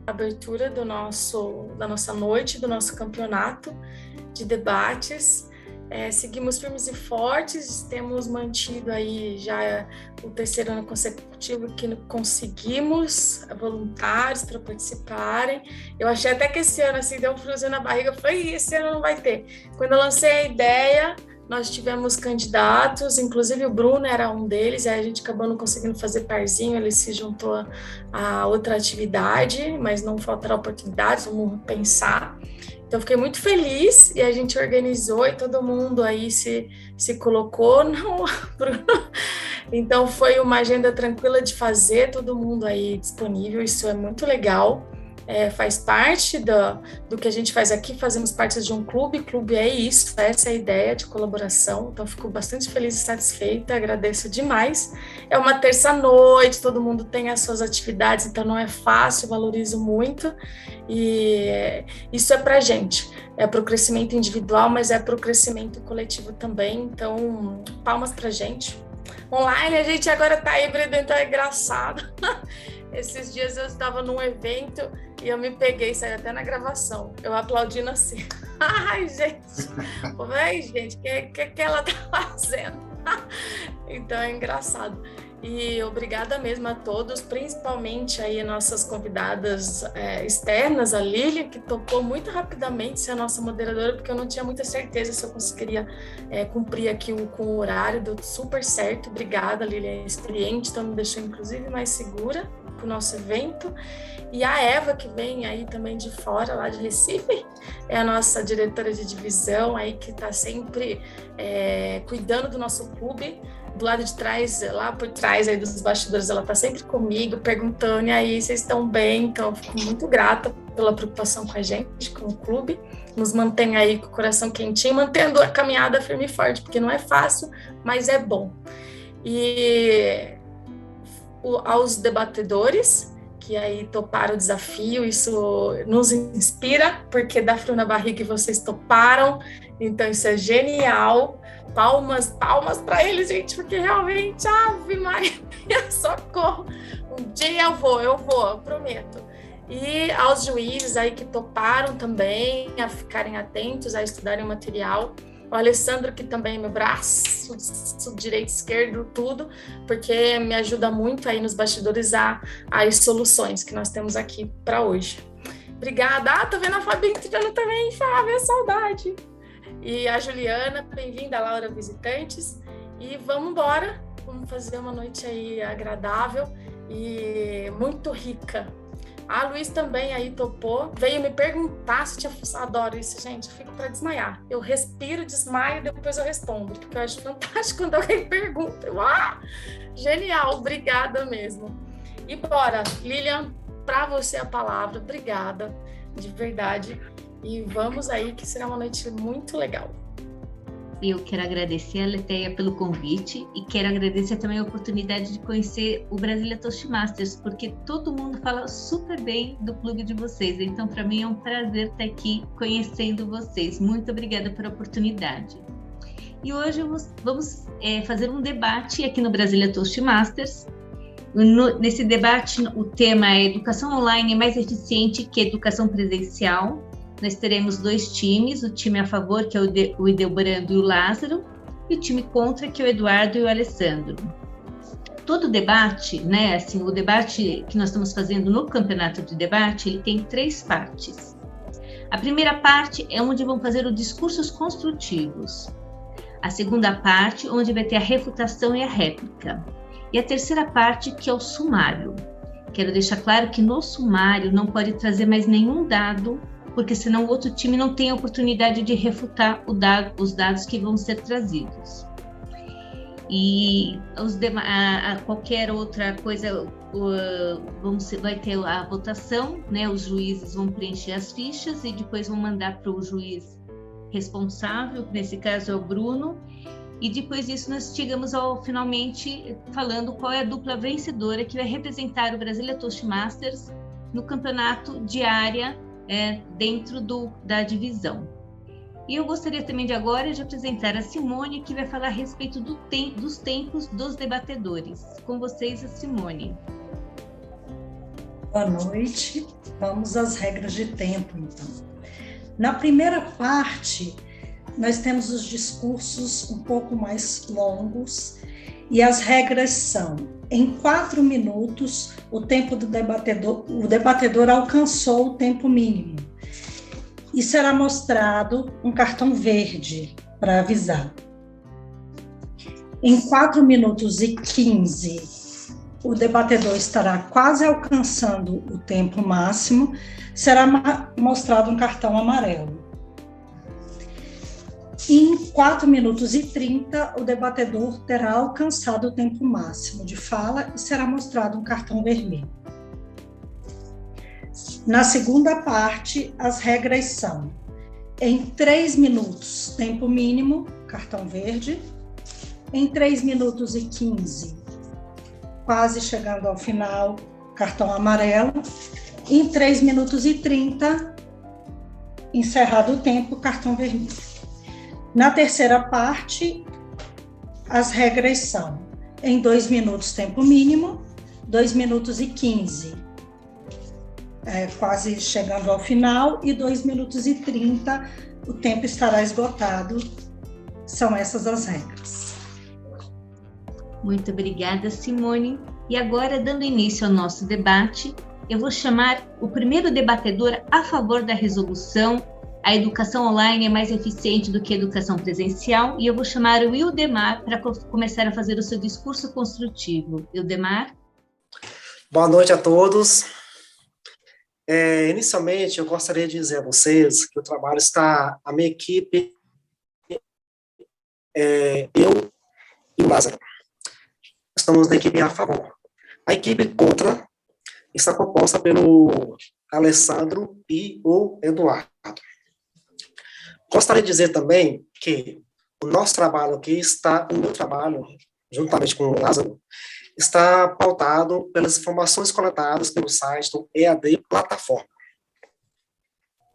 abertura da nossa noite, do nosso campeonato de debates. Seguimos firmes e fortes, temos mantido aí já o terceiro ano consecutivo que conseguimos voluntários para participarem. Eu achei até que esse ano assim, deu um friozinho na barriga, eu falei, esse ano não vai ter. Quando eu lancei a ideia, nós tivemos candidatos, inclusive o Bruno era um deles, aí a gente acabou não conseguindo fazer parzinho, ele se juntou a outra atividade, mas não faltará oportunidades, vamos pensar. Então, fiquei muito feliz e a gente organizou e todo mundo aí se colocou. Não, Bruno. Então, foi uma agenda tranquila de fazer, todo mundo aí disponível, isso é muito legal. Faz parte do que a gente faz aqui, fazemos parte de um clube é isso, essa é a ideia de colaboração, então fico bastante feliz e satisfeita, agradeço demais. É uma terça-noite, todo mundo tem as suas atividades, então não é fácil, valorizo muito, e isso é pra gente, é para o crescimento individual, mas é para o crescimento coletivo também, então palmas pra gente. Online a gente agora tá híbrido, então é engraçado. Esses dias eu estava num evento e eu me peguei, saí até na gravação, eu aplaudindo assim. Ai, gente, o que ela tá fazendo? Então é engraçado. E obrigada mesmo a todos, principalmente aí nossas convidadas externas, a Lilian, que topou muito rapidamente ser a nossa moderadora, porque eu não tinha muita certeza se eu conseguiria cumprir aqui com o horário, deu super certo. Obrigada, Lilian, é experiente, então me deixou inclusive mais segura para o nosso evento. E a Eva, que vem aí também de fora, lá de Recife, é a nossa diretora de divisão aí, que está sempre cuidando do nosso clube. Do lado de trás, lá por trás aí dos bastidores, ela está sempre comigo, perguntando, e aí, vocês estão bem? Então, eu fico muito grata pela preocupação com a gente, com o clube, nos mantém aí com o coração quentinho, mantendo a caminhada firme e forte, porque não é fácil, mas é bom. E aos debatedores, que aí toparam o desafio, isso nos inspira, porque dá frio na barriga e vocês toparam, então isso é genial. Palmas para eles, gente, porque realmente, Ave Maria, socorro. Um dia eu prometo. E aos juízes aí que toparam também a ficarem atentos, a estudarem o material. O Alessandro, que também é meu braço direito, esquerdo, tudo, porque me ajuda muito aí nos bastidores as soluções que nós temos aqui para hoje. Obrigada. Tô vendo a Fabi entrando também, Fábio, saudade. E a Juliana, bem-vinda, Laura, visitantes. E vamos embora, vamos fazer uma noite aí agradável e muito rica. A Luiz também aí topou, veio me perguntar se tinha... Adoro isso, gente, eu fico para desmaiar. Eu respiro, desmaio, depois eu respondo, porque eu acho fantástico quando alguém pergunta. Genial, obrigada mesmo. E bora, Lilian, para você a palavra, obrigada, de verdade. E vamos aí, que será uma noite muito legal. Eu quero agradecer a Leteia pelo convite e quero agradecer também a oportunidade de conhecer o Brasília Toastmasters, porque todo mundo fala super bem do clube de vocês. Então, para mim é um prazer estar aqui conhecendo vocês. Muito obrigada pela oportunidade. E hoje vamos fazer um debate aqui no Brasília Toastmasters. Nesse debate, o tema é Educação Online é mais eficiente que educação presencial. Nós teremos 2 times, o time a favor, que é o Ideobrando e o Lázaro, e o time contra, que é o Eduardo e o Alessandro. Todo debate, né, assim, o debate que nós estamos fazendo no campeonato de debate, ele tem 3 partes. A primeira parte é onde vão fazer os discursos construtivos. A segunda parte, onde vai ter a refutação e a réplica. E a terceira parte, que é o sumário. Quero deixar claro que no sumário não pode trazer mais nenhum dado, porque senão o outro time não tem a oportunidade de refutar os dados que vão ser trazidos. E qualquer outra coisa, vai ter a votação, né? Os juízes vão preencher as fichas e depois vão mandar para o juiz responsável, que nesse caso é o Bruno, e depois disso nós chegamos finalmente falando qual é a dupla vencedora que vai representar o Brasília Toastmasters no campeonato de área dentro da divisão. E eu gostaria também de agora de apresentar a Simone, que vai falar a respeito dos tempos dos debatedores. Com vocês, a Simone. Boa noite. Vamos às regras de tempo, então. Na primeira parte, nós temos os discursos um pouco mais longos e as regras são: em 4 minutos, o debatedor alcançou o tempo mínimo e será mostrado um cartão verde para avisar. Em 4 minutos e 15, o debatedor estará quase alcançando o tempo máximo, será mostrado um cartão amarelo. Em 4 minutos e 30, o debatedor terá alcançado o tempo máximo de fala e será mostrado um cartão vermelho. Na segunda parte, as regras são: em 3 minutos, tempo mínimo, cartão verde. Em 3 minutos e 15, quase chegando ao final, cartão amarelo. Em 3 minutos e 30, encerrado o tempo, cartão vermelho. Na terceira parte, as regras são: em 2 minutos, tempo mínimo, 2 minutos e 15, quase chegando ao final, e 2 minutos e 30, o tempo estará esgotado. São essas as regras. Muito obrigada, Simone. E agora, dando início ao nosso debate, eu vou chamar o primeiro debatedor a favor da resolução: a educação online é mais eficiente do que a educação presencial, e eu vou chamar o Ildemar para começar a fazer o seu discurso construtivo. Ildemar? Boa noite a todos. Inicialmente, eu gostaria de dizer a vocês que o trabalho está, a minha equipe, eu e o Lázaro, estamos na equipe a favor. A equipe contra está composta pelo Alessandro e o Eduardo. Gostaria de dizer também que o nosso trabalho aqui o meu trabalho, juntamente com o Lázaro, está pautado pelas informações coletadas pelo site do EAD Plataforma.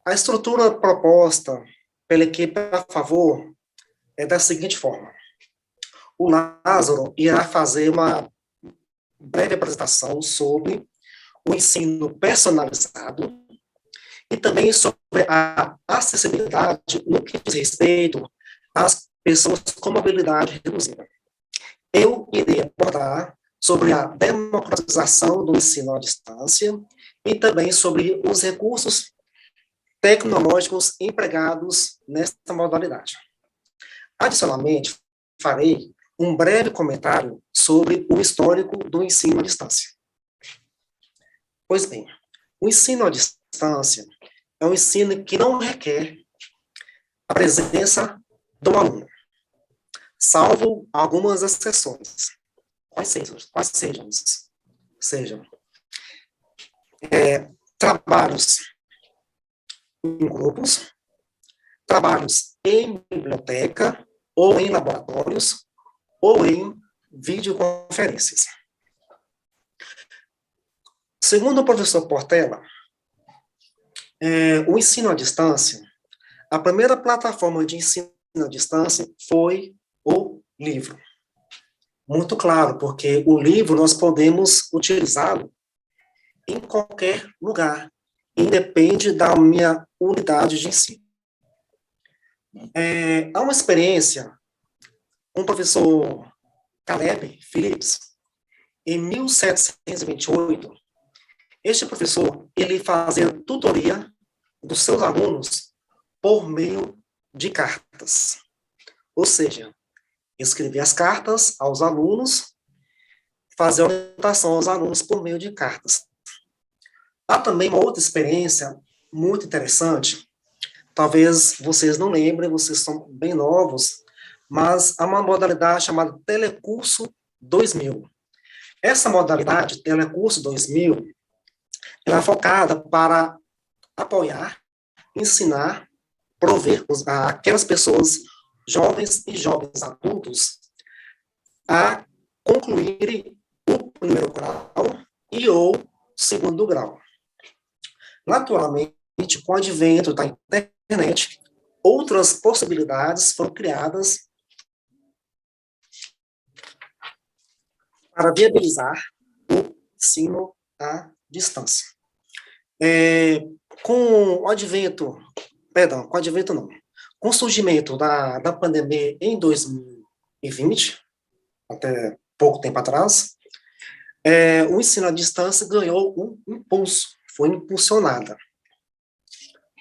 A estrutura proposta pela equipe a favor é da seguinte forma: o Lázaro irá fazer uma breve apresentação sobre o ensino personalizado e também sobre a acessibilidade no que diz respeito às pessoas com mobilidade reduzida. Eu irei abordar sobre a democratização do ensino à distância e também sobre os recursos tecnológicos empregados nesta modalidade. Adicionalmente, farei um breve comentário sobre o histórico do ensino à distância. Pois bem, o ensino à distância é um ensino que não requer a presença do aluno, salvo algumas exceções. Quais sejam trabalhos em grupos, trabalhos em biblioteca, ou em laboratórios, ou em videoconferências. Segundo o professor Portela, o ensino à distância, a primeira plataforma de ensino à distância foi o livro. Muito claro, porque o livro nós podemos utilizá-lo em qualquer lugar, independe da minha unidade de ensino. Há uma experiência com o professor Caleb Phillips, em 1728, este professor, ele fazia tutoria dos seus alunos por meio de cartas. Ou seja, escrevia as cartas aos alunos, fazia orientação aos alunos por meio de cartas. Há também uma outra experiência muito interessante, talvez vocês não lembrem, vocês são bem novos, mas há uma modalidade chamada Telecurso 2000. Essa modalidade, Telecurso 2000, ela é focada para apoiar, ensinar, prover aquelas pessoas, jovens e jovens adultos, a concluírem o primeiro grau e ou segundo grau. Naturalmente, com o advento da internet, outras possibilidades foram criadas para viabilizar o ensino à distância. É, com o advento, perdão, com o advento não, com o surgimento da pandemia em 2020, até pouco tempo atrás, o ensino à distância ganhou um impulso, foi impulsionada.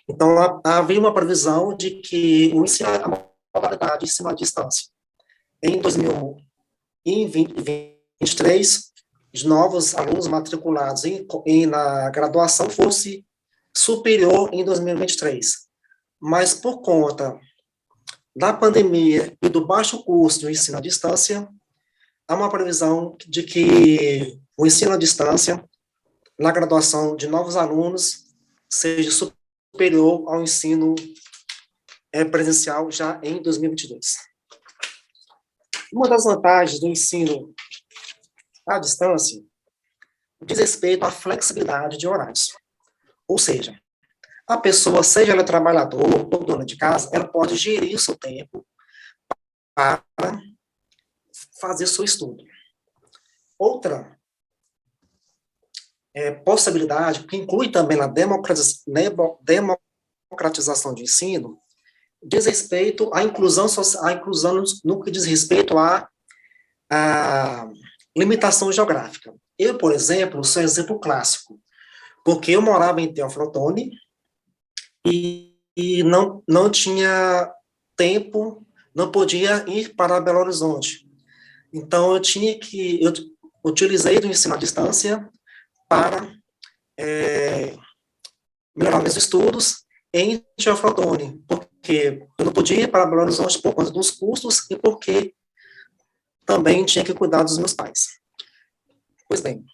Então, havia uma previsão de que o ensino, a modalidade de ensino à distância em 2023, os novos alunos matriculados na graduação fosse superior em 2023. Mas, por conta da pandemia e do baixo custo do ensino à distância, há uma previsão de que o ensino à distância, na graduação de novos alunos, seja superior ao ensino presencial já em 2022. Uma das vantagens do ensino à distância diz respeito à flexibilidade de horários. Ou seja, a pessoa, seja ela trabalhadora ou dona de casa, ela pode gerir o seu tempo para fazer seu estudo. Outra possibilidade, que inclui também a democratização do ensino, diz respeito à inclusão social, à inclusão no que diz respeito à limitação geográfica. Eu, por exemplo, sou um exemplo clássico, porque eu morava em Teoflotone e não tinha tempo, não podia ir para Belo Horizonte. Então, eu utilizei do ensino à distância para melhorar meus estudos em Teoflotone, porque eu não podia ir para Belo Horizonte por conta dos custos e porque também tinha que cuidar dos meus pais. Pois bem,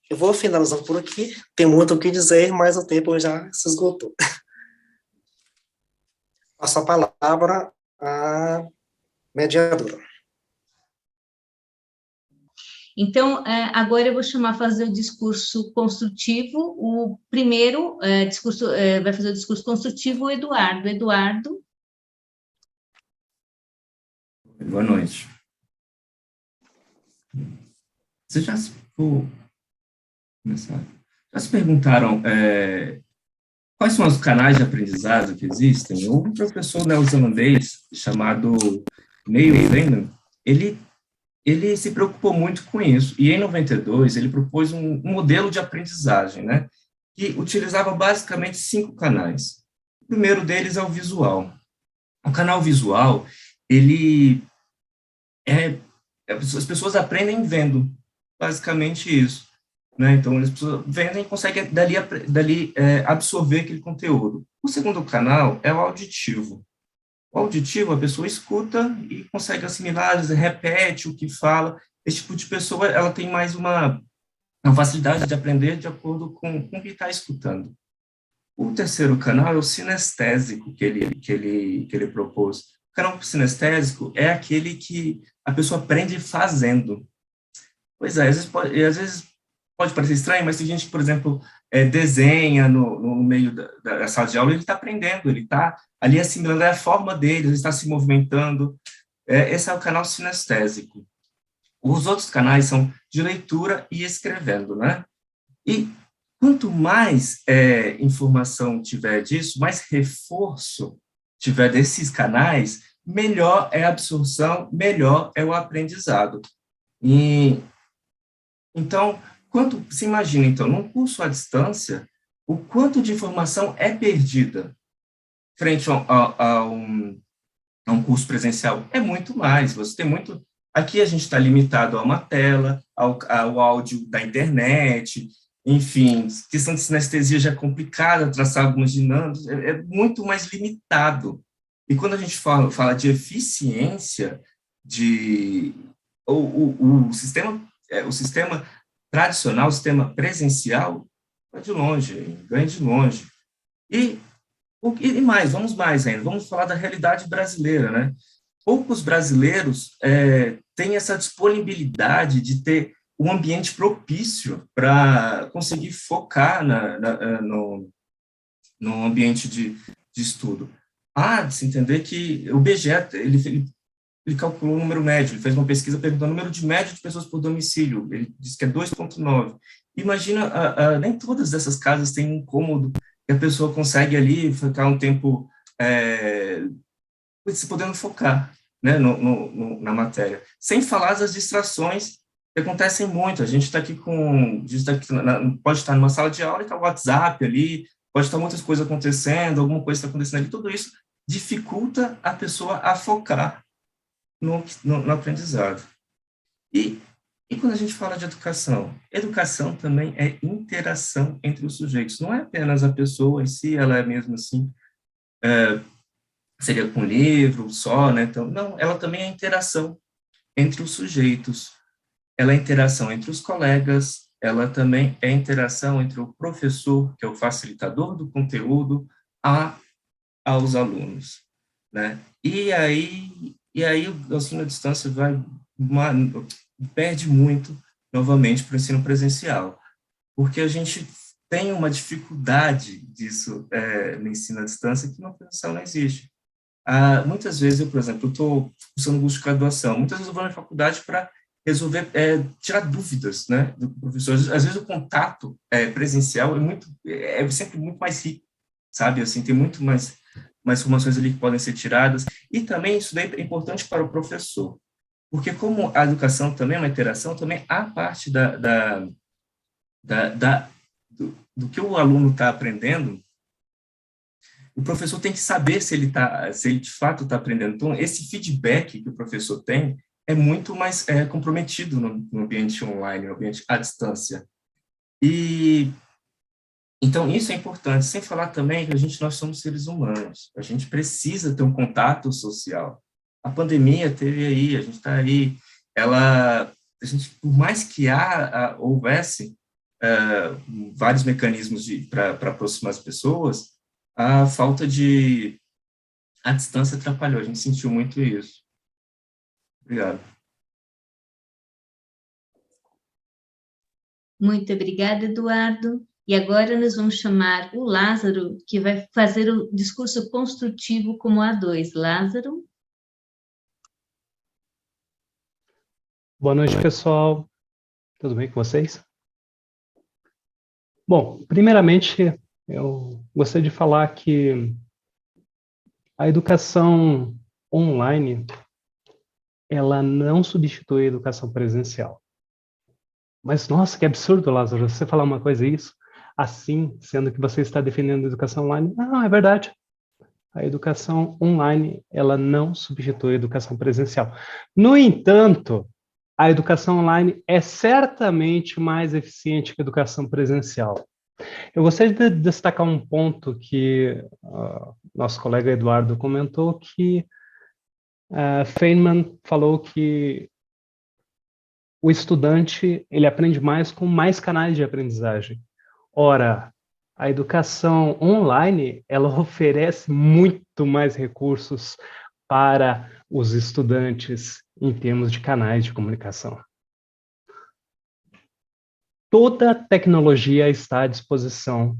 eu vou finalizando por aqui, tem muito o que dizer, mas o tempo já se esgotou. Passo a palavra à mediadora. Então, agora eu vou chamar a fazer o discurso construtivo. O primeiro vai fazer o discurso construtivo o Eduardo. Eduardo. Boa noite. Vocês vou começar. Já se perguntaram quais são os canais de aprendizado que existem? Um professor neozelandês chamado Neil Lennon, ele se preocupou muito com isso, e em 92 ele propôs um modelo de aprendizagem, né, que utilizava basicamente 5 canais. O primeiro deles é o visual. O canal visual, as pessoas aprendem vendo, basicamente isso, né, então as pessoas vendem e conseguem dali absorver aquele conteúdo. O segundo canal é o auditivo. O auditivo, a pessoa escuta e consegue assimilar, repete o que fala. Esse tipo de pessoa, ela tem mais uma facilidade de aprender de acordo com o que está escutando. O terceiro canal é o sinestésico que ele propôs. O canal sinestésico é aquele que a pessoa aprende fazendo. Pois é, às vezes pode parecer estranho, mas tem gente que, por exemplo, desenha no meio da sala de aula, ele está aprendendo, ele está ali assimilando a forma dele, ele está se movimentando. Esse é o canal sinestésico. Os outros canais são de leitura e escrevendo, né? E quanto mais informação tiver disso, mais reforço tiver desses canais, melhor é a absorção, melhor é o aprendizado. Então, se imagina, então, num curso à distância, o quanto de informação é perdida frente a um curso presencial? É muito mais. Você tem muito. Aqui a gente está limitado a uma tela, ao áudio da internet, enfim, questão de sinestesia já é complicada, traçar algumas dinâmicas, é muito mais limitado. E quando a gente fala de eficiência, o sistema tradicional, o sistema presencial, vai de longe, ganha de longe. E mais, vamos mais ainda, vamos falar da realidade brasileira, né? Poucos brasileiros têm essa disponibilidade de ter um ambiente propício para conseguir focar no ambiente de estudo. Há de se entender que o IBGE, ele ele calculou o número médio, ele fez uma pesquisa perguntando o número de médio de pessoas por domicílio, ele disse que é 2,9. Imagina, nem todas dessas casas têm um cômodo que a pessoa consegue ali ficar um tempo se podendo focar, né, na matéria. Sem falar das distrações que acontecem muito. A gente está aqui pode estar numa sala de aula e está o WhatsApp ali, pode estar muitas coisas acontecendo, alguma coisa está acontecendo ali, tudo isso dificulta a pessoa a focar no aprendizado. E quando a gente fala de educação também é interação entre os sujeitos, não é apenas a pessoa em si, ela é mesmo assim, seria com livro só, né? Então, não, ela também é interação entre os sujeitos, ela é interação entre os colegas, ela também é interação entre o professor, que é o facilitador do conteúdo, aos alunos, né? E aí o ensino à distância perde muito, novamente, para o ensino presencial, porque a gente tem uma dificuldade disso no ensino à distância que no presencial não existe. Muitas vezes eu, por exemplo, estou cursando curso de graduação, muitas vezes eu vou na faculdade para resolver, tirar dúvidas, né, do professor. Às vezes o contato presencial é sempre muito mais rico, sabe, assim, tem muito mais informações ali que podem ser tiradas, e também isso daí é importante para o professor, porque como a educação também é uma interação, também há parte do que o aluno está aprendendo, o professor tem que saber se ele de fato está aprendendo. Então, esse feedback que o professor tem é muito mais comprometido no ambiente online, no ambiente à distância. E então, isso é importante, sem falar também que nós somos seres humanos, a gente precisa ter um contato social. A pandemia teve aí, a gente está aí, por mais que houvesse vários mecanismos para aproximar as pessoas, a distância atrapalhou, a gente sentiu muito isso. Obrigado. Muito obrigada, Eduardo. E agora nós vamos chamar o Lázaro, que vai fazer o discurso construtivo como A2. Lázaro? Boa noite, pessoal. Tudo bem com vocês? Bom, primeiramente, eu gostaria de falar que a educação online, ela não substitui a educação presencial. Mas, nossa, que absurdo, Lázaro, você falar uma coisa isso, assim, sendo que você está defendendo a educação online. Não, é verdade. A educação online, ela não substitui a educação presencial. No entanto, a educação online é certamente mais eficiente que a educação presencial. Eu gostaria de destacar um ponto que nosso colega Eduardo comentou, que Feynman falou que o estudante ele aprende mais com mais canais de aprendizagem. Ora, a educação online ela oferece muito mais recursos para os estudantes em termos de canais de comunicação. Toda a tecnologia está à disposição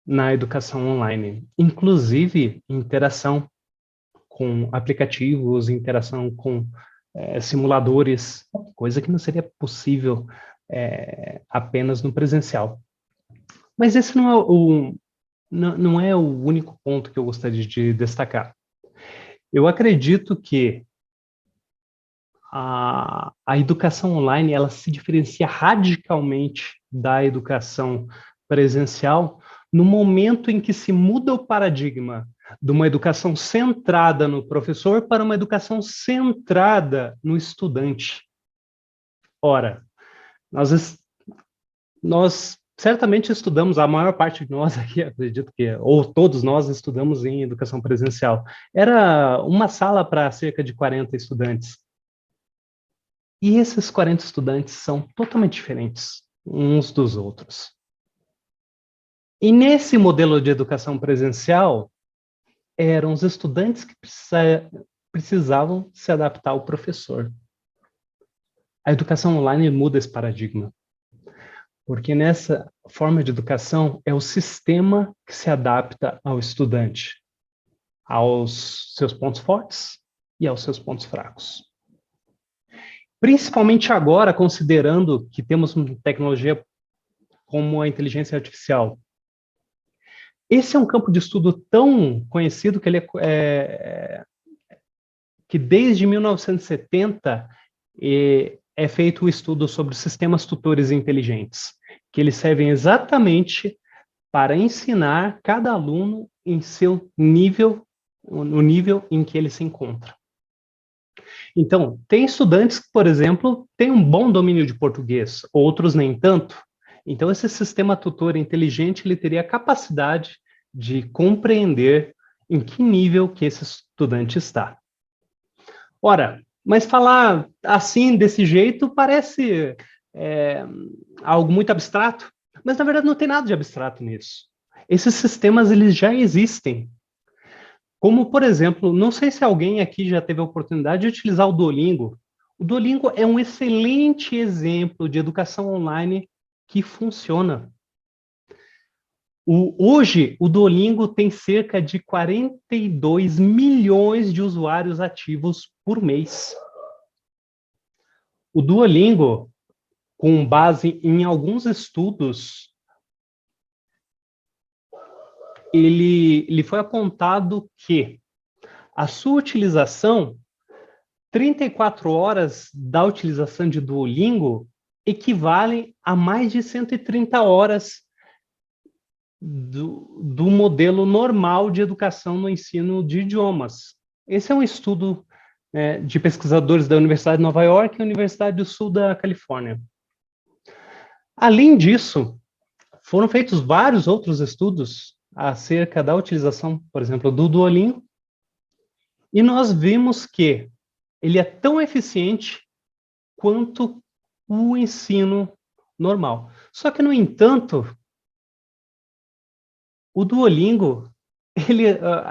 na educação online, inclusive interação com aplicativos, interação com simuladores, coisa que não seria possível apenas no presencial. Mas esse não é o único ponto que eu gostaria de destacar. Eu acredito que a educação online ela se diferencia radicalmente da educação presencial no momento em que se muda o paradigma de uma educação centrada no professor para uma educação centrada no estudante. Ora, nós certamente estudamos, a maior parte de nós aqui, acredito que, ou todos nós estudamos em educação presencial. Era uma sala para cerca de 40 estudantes. E esses 40 estudantes são totalmente diferentes uns dos outros. E nesse modelo de educação presencial, eram os estudantes que precisavam se adaptar ao professor. A educação online muda esse paradigma. Porque nessa forma de educação é o sistema que se adapta ao estudante, aos seus pontos fortes e aos seus pontos fracos. principalmente agora, considerando que temos uma tecnologia como a inteligência artificial. Esse é um campo de estudo tão conhecido que ele que desde 1970 é feito o estudo sobre sistemas tutores inteligentes, que eles servem exatamente para ensinar cada aluno em seu nível, no nível em que ele se encontra. Então, tem estudantes que, por exemplo, têm um bom domínio de português, outros nem tanto. Então, esse sistema tutor inteligente, ele teria a capacidade de compreender em que nível que esse estudante está. Ora, mas falar assim, desse jeito, parece algo muito abstrato, mas na verdade não tem nada de abstrato nisso. Esses sistemas, eles já existem. Como, por exemplo, não sei se alguém aqui já teve a oportunidade de utilizar o Duolingo. O Duolingo é um excelente exemplo de educação online que funciona. Hoje, o Duolingo tem cerca de 42 milhões de usuários ativos por mês. O Duolingo, com base em alguns estudos, ele foi apontado que a sua utilização, 34 horas da utilização de Duolingo, equivalem a mais de 130 horas do modelo normal de educação no ensino de idiomas. Esse é um estudo de pesquisadores da Universidade de Nova York e Universidade do Sul da Califórnia. Além disso, foram feitos vários outros estudos acerca da utilização, por exemplo, do Duolingo, e nós vimos que ele é tão eficiente quanto o ensino normal. Só que, no entanto, o Duolingo, ele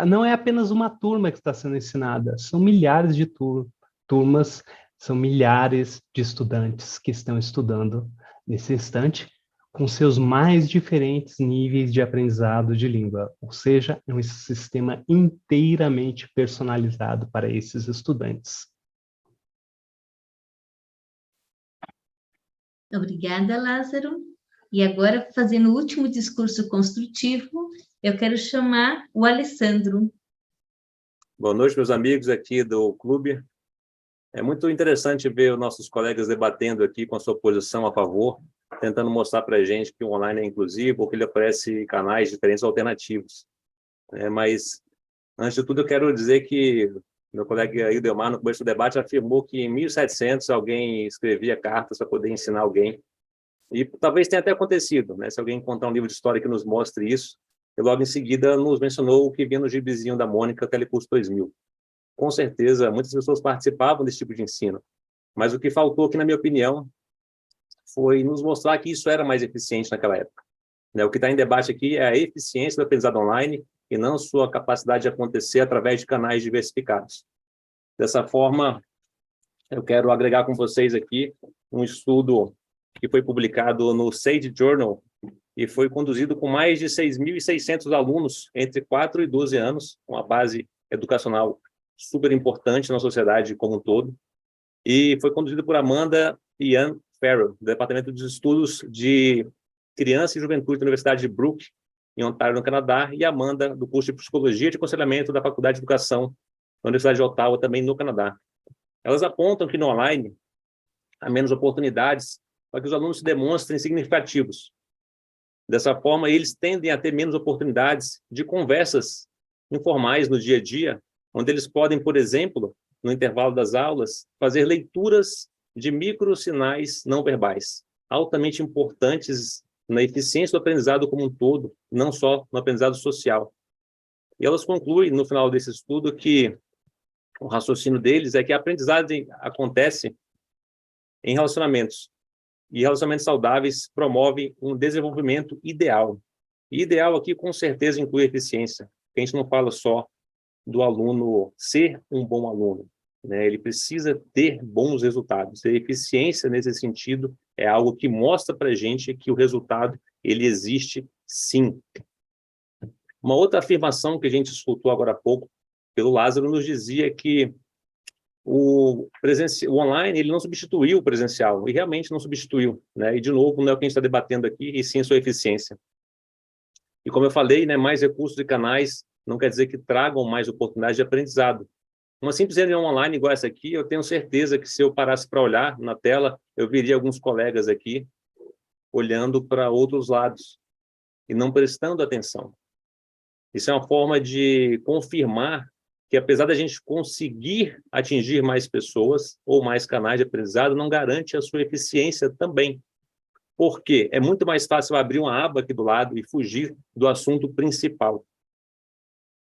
não é apenas uma turma que está sendo ensinada, são milhares de turmas, são milhares de estudantes que estão estudando nesse instante, com seus mais diferentes níveis de aprendizado de língua, ou seja, é um sistema inteiramente personalizado para esses estudantes. Obrigada, Lázaro. E agora, fazendo o último discurso construtivo, eu quero chamar o Alessandro. Boa noite, meus amigos aqui do clube. É muito interessante ver os nossos colegas debatendo aqui com a sua posição a favor, tentando mostrar para a gente que o online é inclusivo, ou que ele oferece canais diferentes alternativos. Mas, antes de tudo, eu quero dizer que meu colega Ildemar, no começo do debate, afirmou que em 1700 alguém escrevia cartas para poder ensinar alguém. E talvez tenha até acontecido, né? Se alguém encontrar um livro de história que nos mostre isso, e logo em seguida nos mencionou o que vinha no gibizinho da Mônica, Telecurso 2000. Com certeza, muitas pessoas participavam desse tipo de ensino, mas o que faltou aqui, na minha opinião, foi nos mostrar que isso era mais eficiente naquela época. O que está em debate aqui é a eficiência do aprendizado online e não sua capacidade de acontecer através de canais diversificados. Dessa forma, eu quero agregar com vocês aqui um estudo que foi publicado no Sage Journal e foi conduzido com mais de 6.600 alunos entre 4 e 12 anos, uma base educacional super importante na sociedade como um todo, e foi conduzido por Amanda e Ian Farrell, do Departamento de Estudos de Criança e Juventude da Universidade de Brook, em Ontário, no Canadá, e Amanda, do curso de Psicologia e de Aconselhamento da Faculdade de Educação da Universidade de Ottawa, também no Canadá. Elas apontam que no online há menos oportunidades para que os alunos se demonstrem significativos. Dessa forma, eles tendem a ter menos oportunidades de conversas informais no dia a dia, onde eles podem, por exemplo, no intervalo das aulas, fazer leituras de microsinais não verbais, altamente importantes na eficiência do aprendizado como um todo, não só no aprendizado social. E elas concluem, no final desse estudo, que o raciocínio deles é que a aprendizagem acontece em relacionamentos, e relacionamentos saudáveis promovem um desenvolvimento ideal. E ideal aqui, com certeza, inclui eficiência. A gente não fala só do aluno ser um bom aluno, né? Ele precisa ter bons resultados. A eficiência, nesse sentido, é algo que mostra para a gente que o resultado ele existe, sim. Uma outra afirmação que a gente escutou agora há pouco, pelo Lázaro, nos dizia que o online ele não substituiu o presencial, e realmente não substituiu, né? E, de novo, não é o que a gente está debatendo aqui, e sim a sua eficiência. E, como eu falei, né, mais recursos e canais não quer dizer que tragam mais oportunidades de aprendizado. Uma simples reunião online igual essa aqui, eu tenho certeza que se eu parasse para olhar na tela, eu veria alguns colegas aqui olhando para outros lados e não prestando atenção. Isso é uma forma de confirmar que, apesar da gente conseguir atingir mais pessoas ou mais canais de aprendizado, não garante a sua eficiência também. Por quê? É muito mais fácil abrir uma aba aqui do lado e fugir do assunto principal.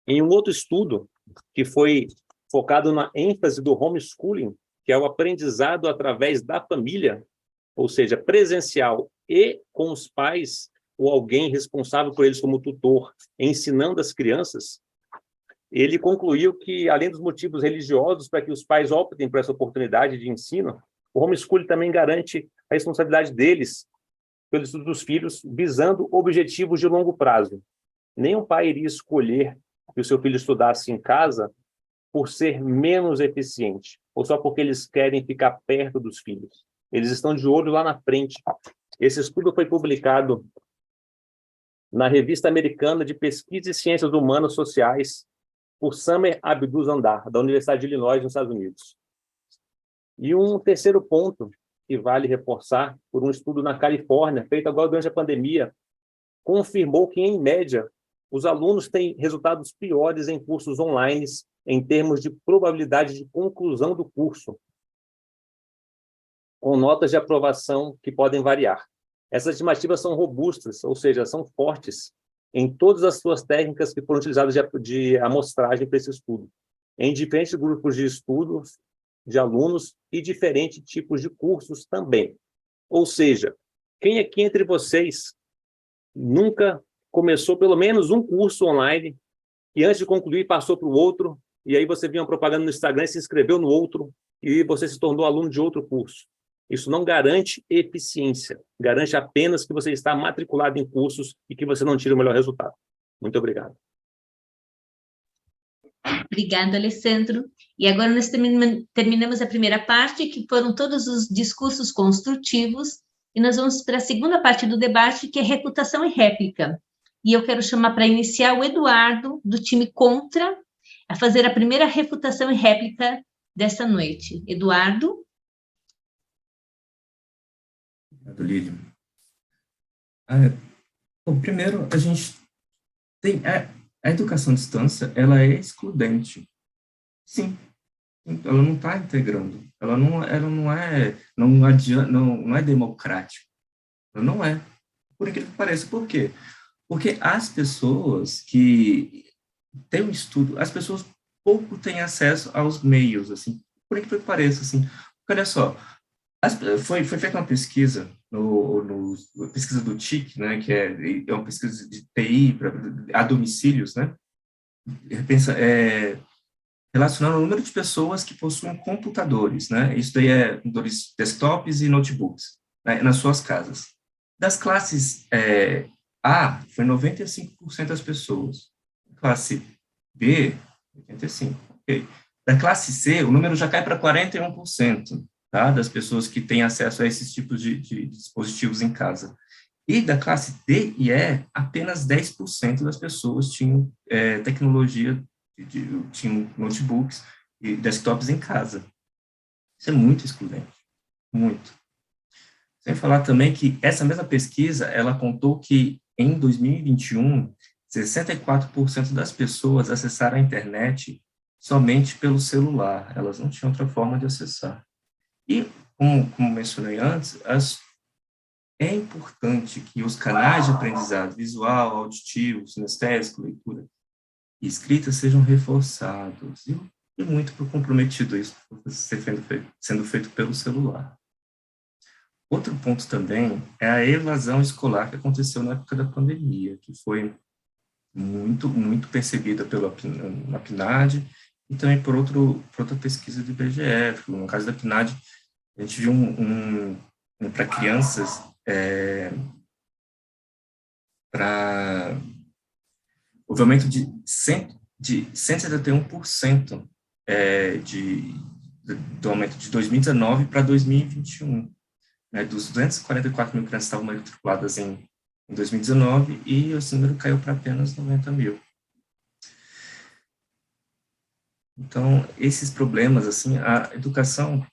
Em um outro estudo, que foi focado na ênfase do homeschooling, que é o aprendizado através da família, ou seja, presencial e com os pais, ou alguém responsável por eles como tutor, ensinando as crianças, ele concluiu que, além dos motivos religiosos para que os pais optem por essa oportunidade de ensino, o homeschooling também garante a responsabilidade deles pelo estudo dos filhos, visando objetivos de longo prazo. Nenhum pai iria escolher que o seu filho estudasse em casa por ser menos eficiente, ou só porque eles querem ficar perto dos filhos. Eles estão de olho lá na frente. Esse estudo foi publicado na Revista Americana de Pesquisa e Ciências Humanas Sociais, por Samer Abdul-Zandar, da Universidade de Illinois, nos Estados Unidos. E um terceiro ponto que vale reforçar, por um estudo na Califórnia, feito agora durante a pandemia, confirmou que, em média, os alunos têm resultados piores em cursos online em termos de probabilidade de conclusão do curso, com notas de aprovação que podem variar. Essas estimativas são robustas, ou seja, são fortes em todas as suas técnicas que foram utilizadas de amostragem para esse estudo, em diferentes grupos de estudos, de alunos e diferentes tipos de cursos também. Ou seja, quem aqui entre vocês nunca começou pelo menos um curso online e antes de concluir passou para o outro, e aí você viu uma propaganda no Instagram e se inscreveu no outro, e você se tornou aluno de outro curso? Isso não garante eficiência, garante apenas que você está matriculado em cursos e que você não tira o melhor resultado. Muito obrigado. Obrigada, Alessandro. E agora nós terminamos a primeira parte, que foram todos os discursos construtivos, e nós vamos para a segunda parte do debate, que é refutação e réplica. E eu quero chamar para iniciar o Eduardo, do time Contra, a fazer a primeira refutação e réplica dessa noite. Eduardo? Obrigado, Lídia. Bom, primeiro, a gente tem... A educação à distância, ela é excludente. Sim, ela não está integrando. Ela não é democrática. Ela não é. Por incrível que pareça. Por quê? Porque as pessoas que têm um estudo, as pessoas pouco têm acesso aos meios, assim, por incrível que pareça, assim. Porque, olha só, foi feita uma pesquisa, pesquisa do TIC, né, que é uma pesquisa de TI a domicílios, né, relacionando o número de pessoas que possuem computadores, né, isso daí é computadores desktops e notebooks, né, nas suas casas. Das classes A, foi 95% das pessoas. Classe B, 85%. Okay. Da classe C, o número já cai para 41%. Tá, das pessoas que têm acesso a esses tipos de dispositivos em casa. E da classe D e E, apenas 10% das pessoas tinham tecnologia, tinham notebooks e desktops em casa. Isso é muito excludente, muito. Sem falar também que essa mesma pesquisa, ela apontou que em 2021, 64% das pessoas acessaram a internet somente pelo celular, elas não tinham outra forma de acessar. E, como mencionei antes, é importante que os canais de aprendizado visual, auditivo, sinestésico, leitura e escrita sejam reforçados. E muito comprometido isso sendo feito pelo celular. Outro ponto também é a evasão escolar que aconteceu na época da pandemia, que foi muito, muito percebida na PNAD e também por outra pesquisa do IBGE. No caso da PNAD, a gente viu para crianças, houve aumento de 171% do aumento de 2019 para 2021. Né, dos 244 mil crianças que estavam matriculadas em 2019, e esse número caiu para apenas 90 mil. Então, esses problemas, assim, a educação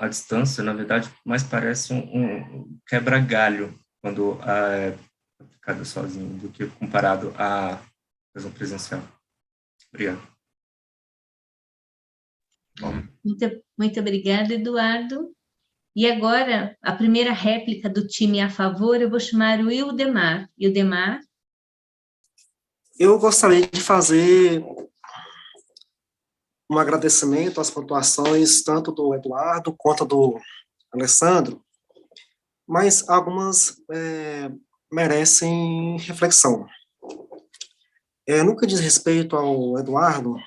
à distância, na verdade, mais parece um quebra-galho quando é aplicada sozinho, do que comparado à educação presencial. Obrigado. Muito obrigada, Eduardo. E agora, a primeira réplica do time a favor, eu vou chamar o Ildemar. Ildemar? Eu gostaria de fazer um agradecimento às pontuações, tanto do Eduardo quanto do Alessandro, mas algumas merecem reflexão. No que diz respeito ao Eduardo,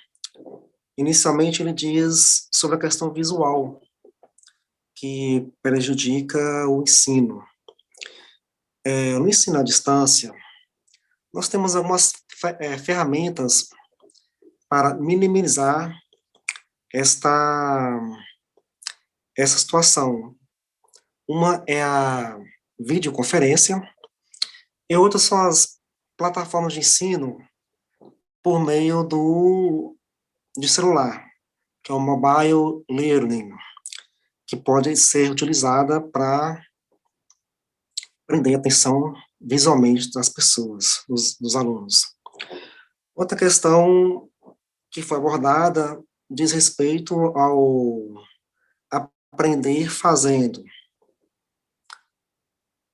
inicialmente ele diz sobre a questão visual, que prejudica o ensino. No ensino à distância, nós temos algumas ferramentas para minimizar essa situação. Uma é a videoconferência, e outras são as plataformas de ensino por meio de celular, que é o mobile learning, que pode ser utilizada para prender a atenção visualmente das pessoas, dos alunos. Outra questão que foi abordada diz respeito ao aprender fazendo.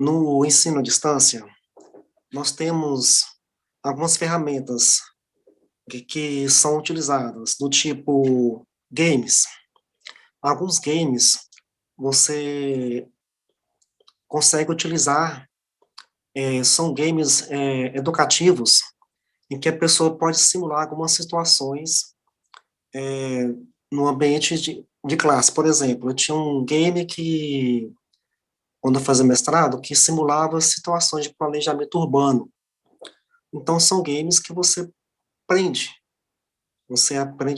No ensino à distância, nós temos algumas ferramentas que são utilizadas, do tipo games. Alguns games você consegue utilizar, são games educativos, em que a pessoa pode simular algumas situações no ambiente de classe. Por exemplo, eu tinha um game que, quando eu fazia mestrado, que simulava situações de planejamento urbano. Então, são games que você aprende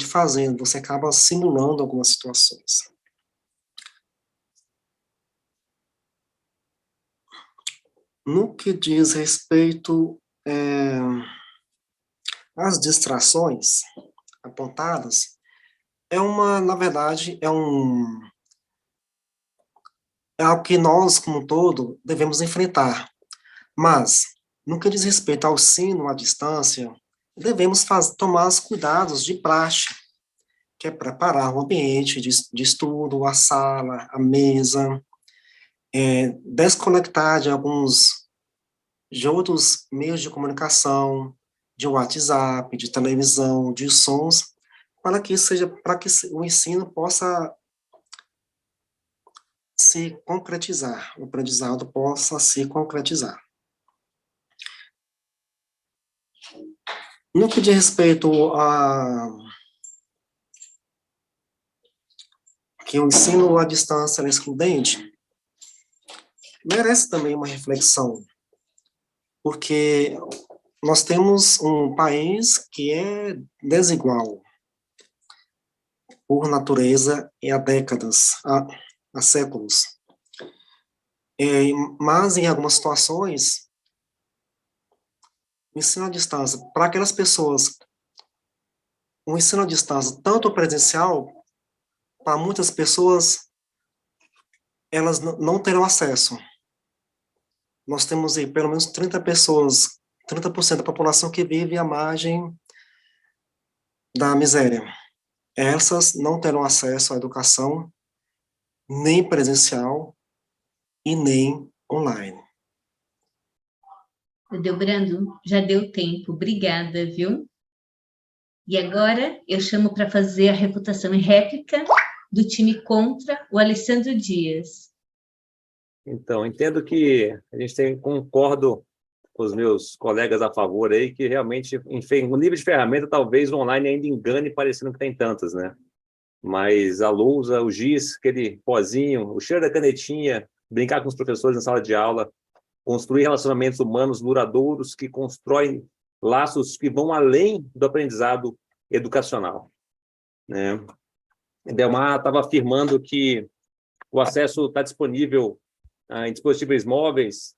fazendo, você acaba simulando algumas situações. No que diz respeito às distrações apontadas, na verdade, é algo que nós, como um todo, devemos enfrentar. Mas, no que diz respeito ao ensino à distância, devemos tomar os cuidados de praxe, que é preparar o ambiente de estudo, a sala, a mesa, desconectar de outros meios de comunicação, de WhatsApp, de televisão, de sons, para que o ensino possa se concretizar, o aprendizado possa se concretizar. No que diz respeito a que o ensino à distância é excludente, merece também uma reflexão, porque nós temos um país que é desigual por natureza e há décadas, há séculos. Mas, em algumas situações, o ensino à distância, para aquelas pessoas, o ensino à distância, tanto presencial, para muitas pessoas, elas não terão acesso. Nós temos aí pelo menos 30% da população que vive à margem da miséria. Essas não terão acesso à educação, nem presencial e nem online. Delbrando, já deu tempo. Obrigada, viu? E agora eu chamo para fazer a refutação em réplica do time contra o Alessandro Dias. Então, entendo que concordo com os meus colegas a favor aí, que realmente, enfim, o nível de ferramenta, talvez o online ainda engane, parecendo que tem tantas, né? Mas a lousa, o giz, aquele pozinho, o cheiro da canetinha, brincar com os professores na sala de aula, construir relacionamentos humanos duradouros que constroem laços que vão além do aprendizado educacional, né? Delmar estava afirmando que o acesso está disponível em dispositivos móveis,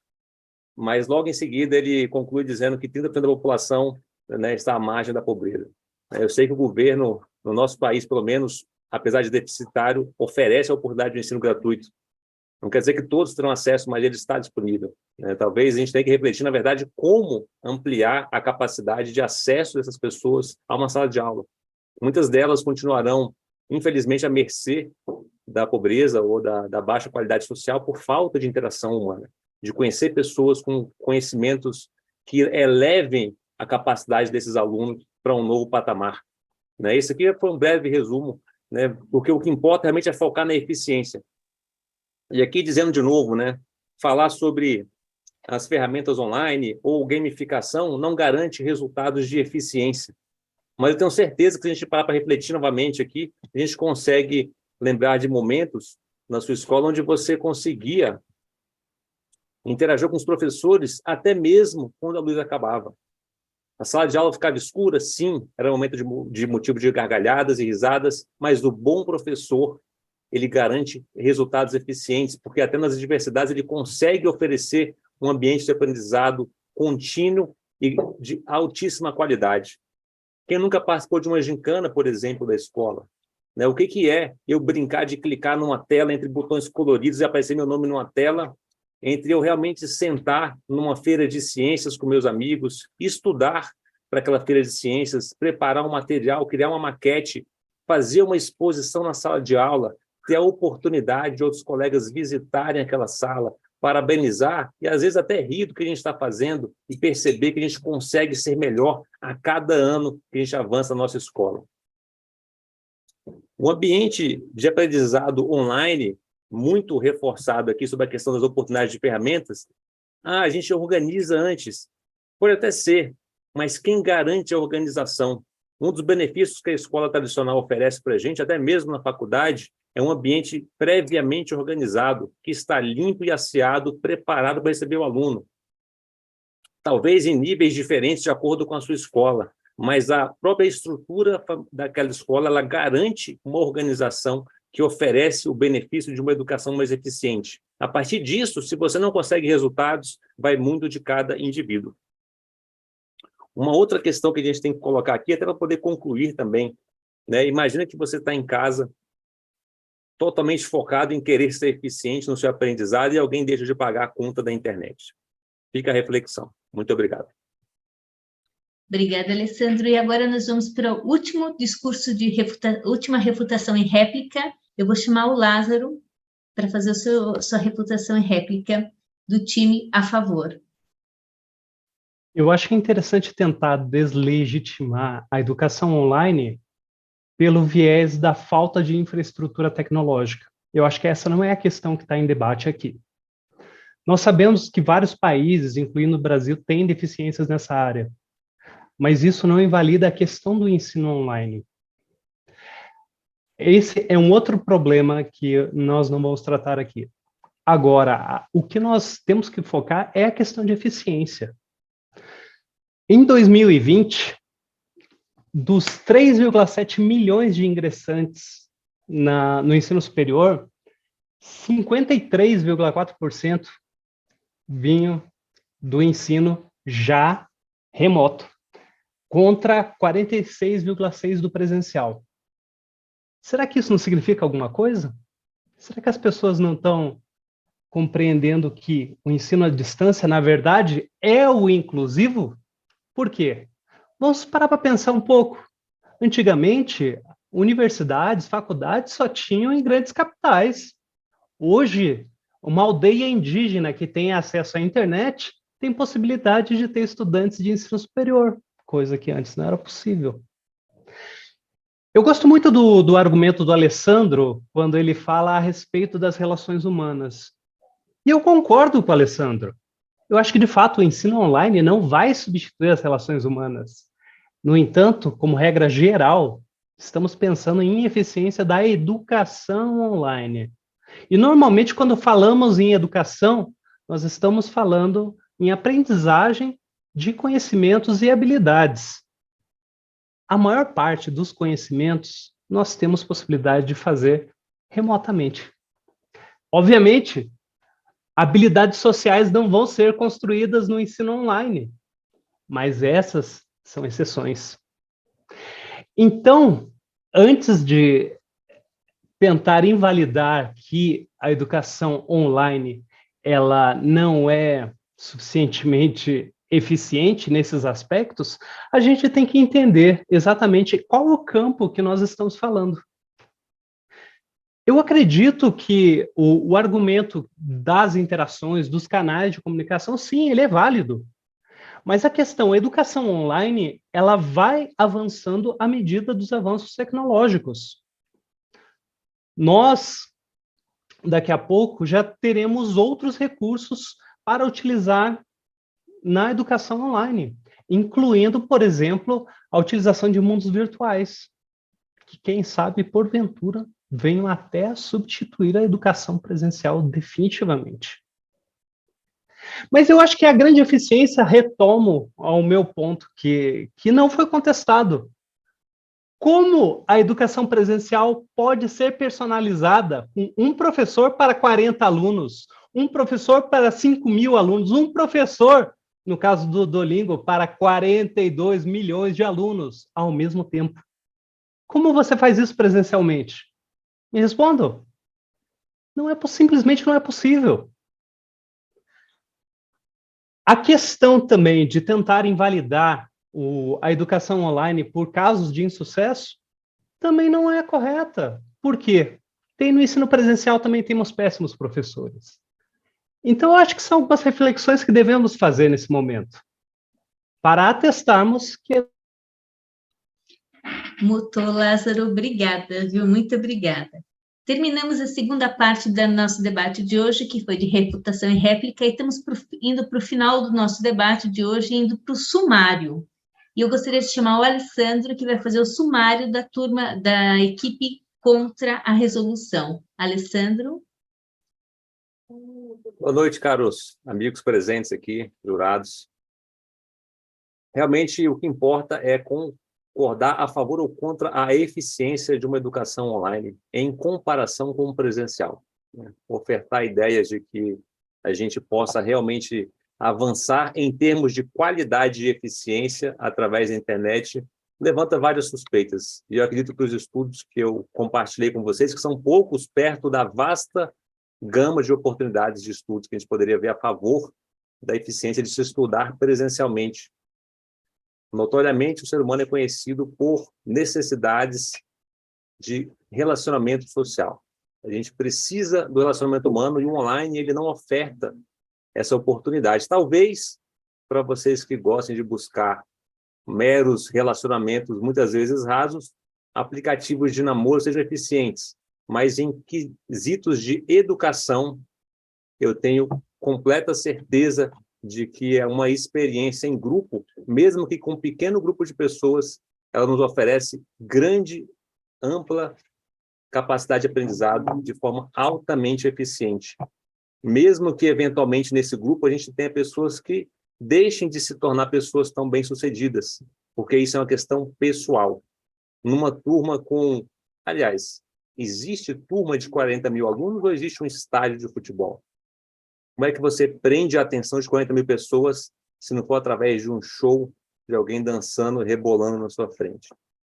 mas logo em seguida ele conclui dizendo que 30% da população, né, está à margem da pobreza. Eu sei que o governo, no nosso país, pelo menos, apesar de deficitário, oferece a oportunidade de ensino gratuito. Não quer dizer que todos terão acesso, mas ele está disponível. Talvez a gente tenha que refletir, na verdade, como ampliar a capacidade de acesso dessas pessoas a uma sala de aula. Muitas delas continuarão, infelizmente, à mercê da pobreza ou da baixa qualidade social por falta de interação humana, de conhecer pessoas com conhecimentos que elevem a capacidade desses alunos para um novo patamar. Esse aqui foi um breve resumo, porque o que importa realmente é focar na eficiência. E aqui, dizendo de novo, falar sobre as ferramentas online ou gamificação não garante resultados de eficiência. Mas eu tenho certeza que se a gente parar para refletir novamente aqui, a gente consegue lembrar de momentos na sua escola onde você conseguia interagir com os professores até mesmo quando a luz acabava. A sala de aula ficava escura, sim, era um momento de motivo de gargalhadas e risadas, mas o bom professor, ele garante resultados eficientes, porque até nas adversidades ele consegue oferecer um ambiente de aprendizado contínuo e de altíssima qualidade. Quem nunca participou de uma gincana, por exemplo, da escola? O que é eu brincar de clicar numa tela entre botões coloridos e aparecer meu nome numa tela, entre eu realmente sentar numa feira de ciências com meus amigos, estudar para aquela feira de ciências, preparar um material, criar uma maquete, fazer uma exposição na sala de aula, ter a oportunidade de outros colegas visitarem aquela sala, parabenizar e, às vezes, até rir do que a gente está fazendo e perceber que a gente consegue ser melhor a cada ano que a gente avança na nossa escola. O ambiente de aprendizado online, muito reforçado aqui sobre a questão das oportunidades de ferramentas, a gente organiza antes. Pode até ser, mas quem garante a organização? Um dos benefícios que a escola tradicional oferece para a gente, até mesmo na faculdade, é um ambiente previamente organizado, que está limpo e asseado, preparado para receber o aluno. Talvez em níveis diferentes de acordo com a sua escola, mas a própria estrutura daquela escola, ela garante uma organização que oferece o benefício de uma educação mais eficiente. A partir disso, se você não consegue resultados, vai muito de cada indivíduo. Uma outra questão que a gente tem que colocar aqui, até para poder concluir também, imagina que você está em casa, totalmente focado em querer ser eficiente no seu aprendizado e alguém deixa de pagar a conta da internet. Fica a reflexão. Muito obrigado. Obrigada, Alessandro. E agora nós vamos para o último discurso de última refutação em réplica. Eu vou chamar o Lázaro para fazer a sua refutação em réplica do time a favor. Eu acho que é interessante tentar deslegitimar a educação online pelo viés da falta de infraestrutura tecnológica. Eu acho que essa não é a questão que está em debate aqui. Nós sabemos que vários países, incluindo o Brasil, têm deficiências nessa área, mas isso não invalida a questão do ensino online. Esse é um outro problema que nós não vamos tratar aqui. Agora, o que nós temos que focar é a questão de eficiência. Em 2020, dos 3,7 milhões de ingressantes no ensino superior, 53,4% vinham do ensino já remoto, contra 46,6% do presencial. Será que isso não significa alguma coisa? Será que as pessoas não estão compreendendo que o ensino à distância, na verdade, é o inclusivo? Por quê? Vamos parar para pensar um pouco. Antigamente, universidades, faculdades só tinham em grandes capitais. Hoje, uma aldeia indígena que tem acesso à internet tem possibilidade de ter estudantes de ensino superior, coisa que antes não era possível. Eu gosto muito do argumento do Alessandro quando ele fala a respeito das relações humanas. E eu concordo com o Alessandro. Eu acho que, de fato, o ensino online não vai substituir as relações humanas. No entanto, como regra geral, estamos pensando em eficiência da educação online. E, normalmente, quando falamos em educação, nós estamos falando em aprendizagem de conhecimentos e habilidades. A maior parte dos conhecimentos nós temos possibilidade de fazer remotamente. Obviamente, habilidades sociais não vão ser construídas no ensino online, mas essas são exceções. Então, antes de tentar invalidar que a educação online ela não é suficientemente eficiente nesses aspectos, a gente tem que entender exatamente qual o campo que nós estamos falando. Eu acredito que o argumento das interações, dos canais de comunicação, sim, ele é válido. Mas a questão, a educação online, ela vai avançando à medida dos avanços tecnológicos. Nós, daqui a pouco, já teremos outros recursos para utilizar na educação online, incluindo, por exemplo, a utilização de mundos virtuais, que, quem sabe, porventura, venham até substituir a educação presencial definitivamente. Mas eu acho que a grande eficiência, retomo ao meu ponto, que não foi contestado. Como a educação presencial pode ser personalizada com um professor para 40 alunos, um professor para 5.000 alunos, um professor, no caso do Duolingo, para 42 milhões de alunos ao mesmo tempo? Como você faz isso presencialmente? Me respondam. Simplesmente não é possível. A questão também de tentar invalidar a educação online por casos de insucesso também não é correta. Por quê? No ensino presencial também temos péssimos professores. Então, eu acho que são algumas reflexões que devemos fazer nesse momento, para atestarmos que... Muito, Lázaro, obrigada, viu? Muito obrigada. Terminamos a segunda parte do nosso debate de hoje, que foi de refutação e réplica, e estamos indo para o final do nosso debate de hoje, indo para o sumário. E eu gostaria de chamar o Alessandro, que vai fazer o sumário da turma, da equipe contra a resolução. Alessandro? Boa noite, caros amigos presentes aqui, jurados. Realmente, o que importa é concordar a favor ou contra a eficiência de uma educação online em comparação com o presencial. Ofertar ideias de que a gente possa realmente avançar em termos de qualidade e eficiência através da internet levanta várias suspeitas. E eu acredito que os estudos que eu compartilhei com vocês, que são poucos perto da vasta gama de oportunidades de estudos que a gente poderia ver a favor da eficiência de se estudar presencialmente. Notoriamente, o ser humano é conhecido por necessidades de relacionamento social. A gente precisa do relacionamento humano e o online ele não oferta essa oportunidade. Talvez, para vocês que gostem de buscar meros relacionamentos, muitas vezes rasos, aplicativos de namoro sejam eficientes, mas em quesitos de educação, eu tenho completa certeza de que é uma experiência em grupo, mesmo que com um pequeno grupo de pessoas, ela nos oferece grande, ampla capacidade de aprendizado de forma altamente eficiente. Mesmo que, eventualmente, nesse grupo, a gente tenha pessoas que deixem de se tornar pessoas tão bem-sucedidas, porque isso é uma questão pessoal. Numa turma com... Aliás, existe turma de 40.000 alunos ou existe um estádio de futebol? Como é que você prende a atenção de 40.000 pessoas se não for através de um show de alguém dançando, rebolando na sua frente?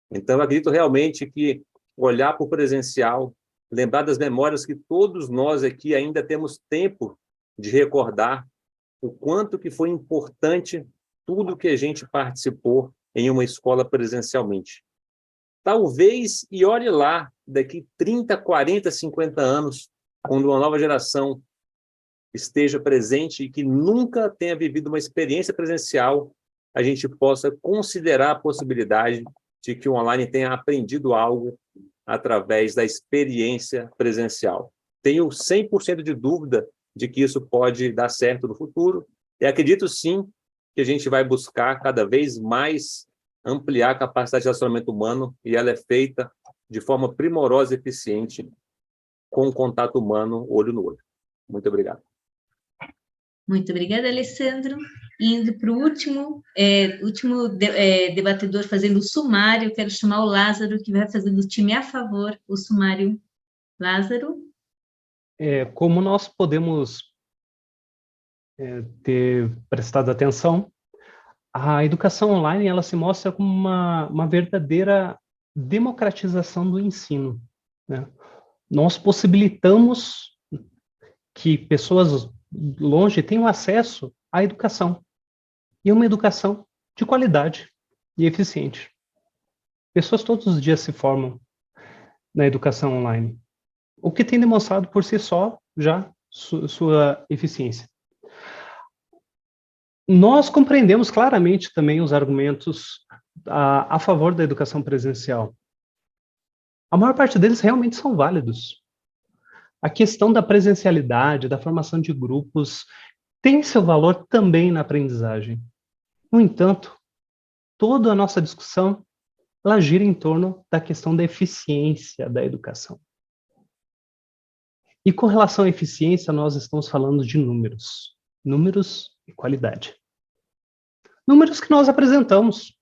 Então, eu acredito realmente que olhar para o presencial, lembrar das memórias que todos nós aqui ainda temos tempo de recordar o quanto que foi importante tudo que a gente participou em uma escola presencialmente. Talvez, e olhe lá, daqui 30, 40, 50 anos, quando uma nova geração esteja presente e que nunca tenha vivido uma experiência presencial, a gente possa considerar a possibilidade de que o online tenha aprendido algo através da experiência presencial. Tenho 100% de dúvida de que isso pode dar certo no futuro, e acredito sim que a gente vai buscar cada vez mais ampliar a capacidade de relacionamento humano, e ela é feita de forma primorosa e eficiente com o contato humano, olho no olho. Muito obrigado. Muito obrigada, Alessandro. Indo para o último debatedor fazendo o sumário, eu quero chamar o Lázaro, que vai fazer do time a favor o sumário. Lázaro? Como nós podemos ter prestado atenção, a educação online ela se mostra como uma verdadeira democratização do ensino, né? Nós possibilitamos que pessoas longe tenham acesso à educação, e uma educação de qualidade e eficiente. Pessoas todos os dias se formam na educação online, o que tem demonstrado por si só já sua eficiência. Nós compreendemos claramente também os argumentos a favor da educação presencial. A maior parte deles realmente são válidos. A questão da presencialidade, da formação de grupos, tem seu valor também na aprendizagem. No entanto, toda a nossa discussão ela gira em torno da questão da eficiência da educação. E com relação à eficiência, nós estamos falando de números. Números e qualidade. Números que nós apresentamos.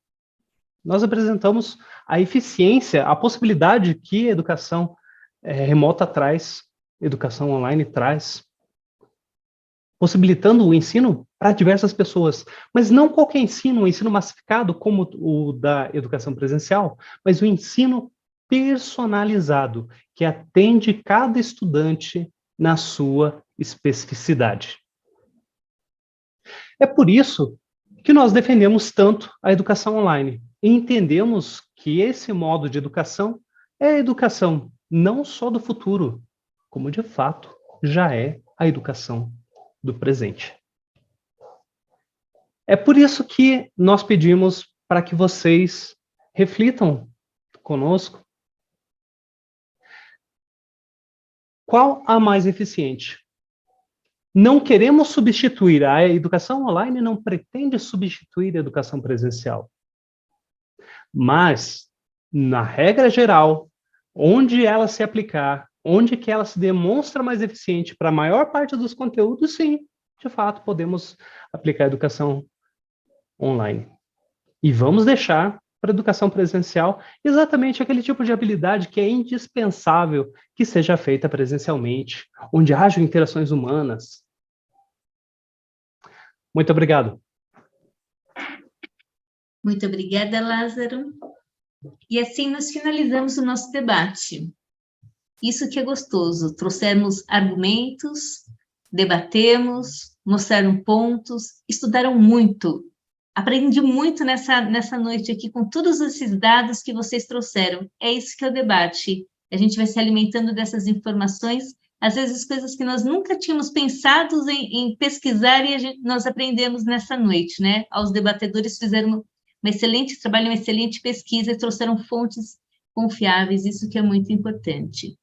Nós apresentamos a eficiência, a possibilidade que a educação remota traz, educação online traz, possibilitando o ensino para diversas pessoas. Mas não qualquer ensino, um ensino massificado como o da educação presencial, mas o ensino personalizado, que atende cada estudante na sua especificidade. É por isso que nós defendemos tanto a educação online e entendemos que esse modo de educação é a educação não só do futuro, como de fato já é a educação do presente. É por isso que nós pedimos para que vocês reflitam conosco qual a mais eficiente. Não queremos substituir, a educação online não pretende substituir a educação presencial. Mas, na regra geral, onde ela se aplicar, onde que ela se demonstra mais eficiente para a maior parte dos conteúdos, sim, de fato, podemos aplicar a educação online. E vamos deixar para a educação presencial exatamente aquele tipo de habilidade que é indispensável que seja feita presencialmente, onde hajam interações humanas. Muito obrigado. Muito obrigada, Lázaro. E assim nós finalizamos o nosso debate. Isso que é gostoso, trouxemos argumentos, debatemos, mostraram pontos, estudaram muito. Aprendi muito nessa noite aqui com todos esses dados que vocês trouxeram. É isso que é o debate. A gente vai se alimentando dessas informações, às vezes coisas que nós nunca tínhamos pensado em pesquisar e nós aprendemos nessa noite, né? Os debatedores fizeram um excelente trabalho, uma excelente pesquisa e trouxeram fontes confiáveis, isso que é muito importante.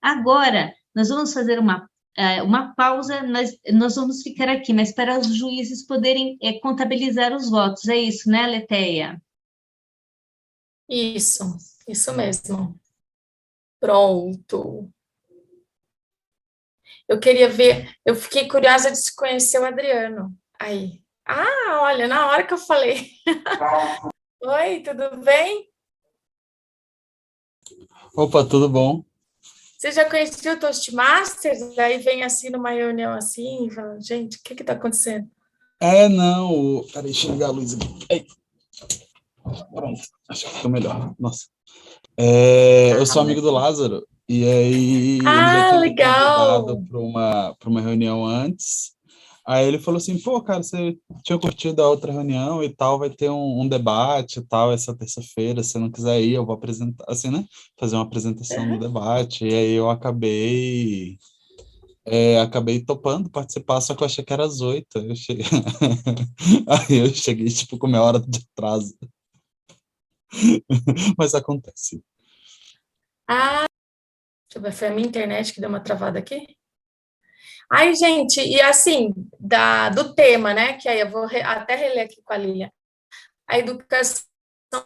Agora, nós vamos fazer uma pausa, nós vamos ficar aqui, mas para os juízes poderem contabilizar os votos, é isso, né, Leteia? Isso mesmo. Pronto. Eu queria ver, eu fiquei curiosa de se conhecer o Adriano. Aí. Ah, olha, na hora que eu falei. Oi, tudo bem? Opa, tudo bom? Você já conhecia o Toastmasters? Aí vem assim numa reunião assim e fala, gente, o que está acontecendo? Não. Peraí, deixa eu ligar a luz aqui. Ei. Pronto, acho que ficou melhor. Nossa. Eu sou amigo do Lázaro, e aí ele já tinha me convidado para uma reunião antes. Aí ele falou assim, pô, cara, você tinha curtido a outra reunião e tal, vai ter um debate e tal, essa terça-feira, se não quiser ir, eu vou apresentar, assim, né? Fazer uma apresentação do debate. E aí eu acabei topando participar, só que eu achei que era às 8. Aí eu cheguei, tipo, com meia hora de atraso. Mas acontece. Deixa eu ver, foi a minha internet que deu uma travada aqui? Ai, gente, e assim, do tema, né, que aí eu vou até reler aqui com a Lilian. A educação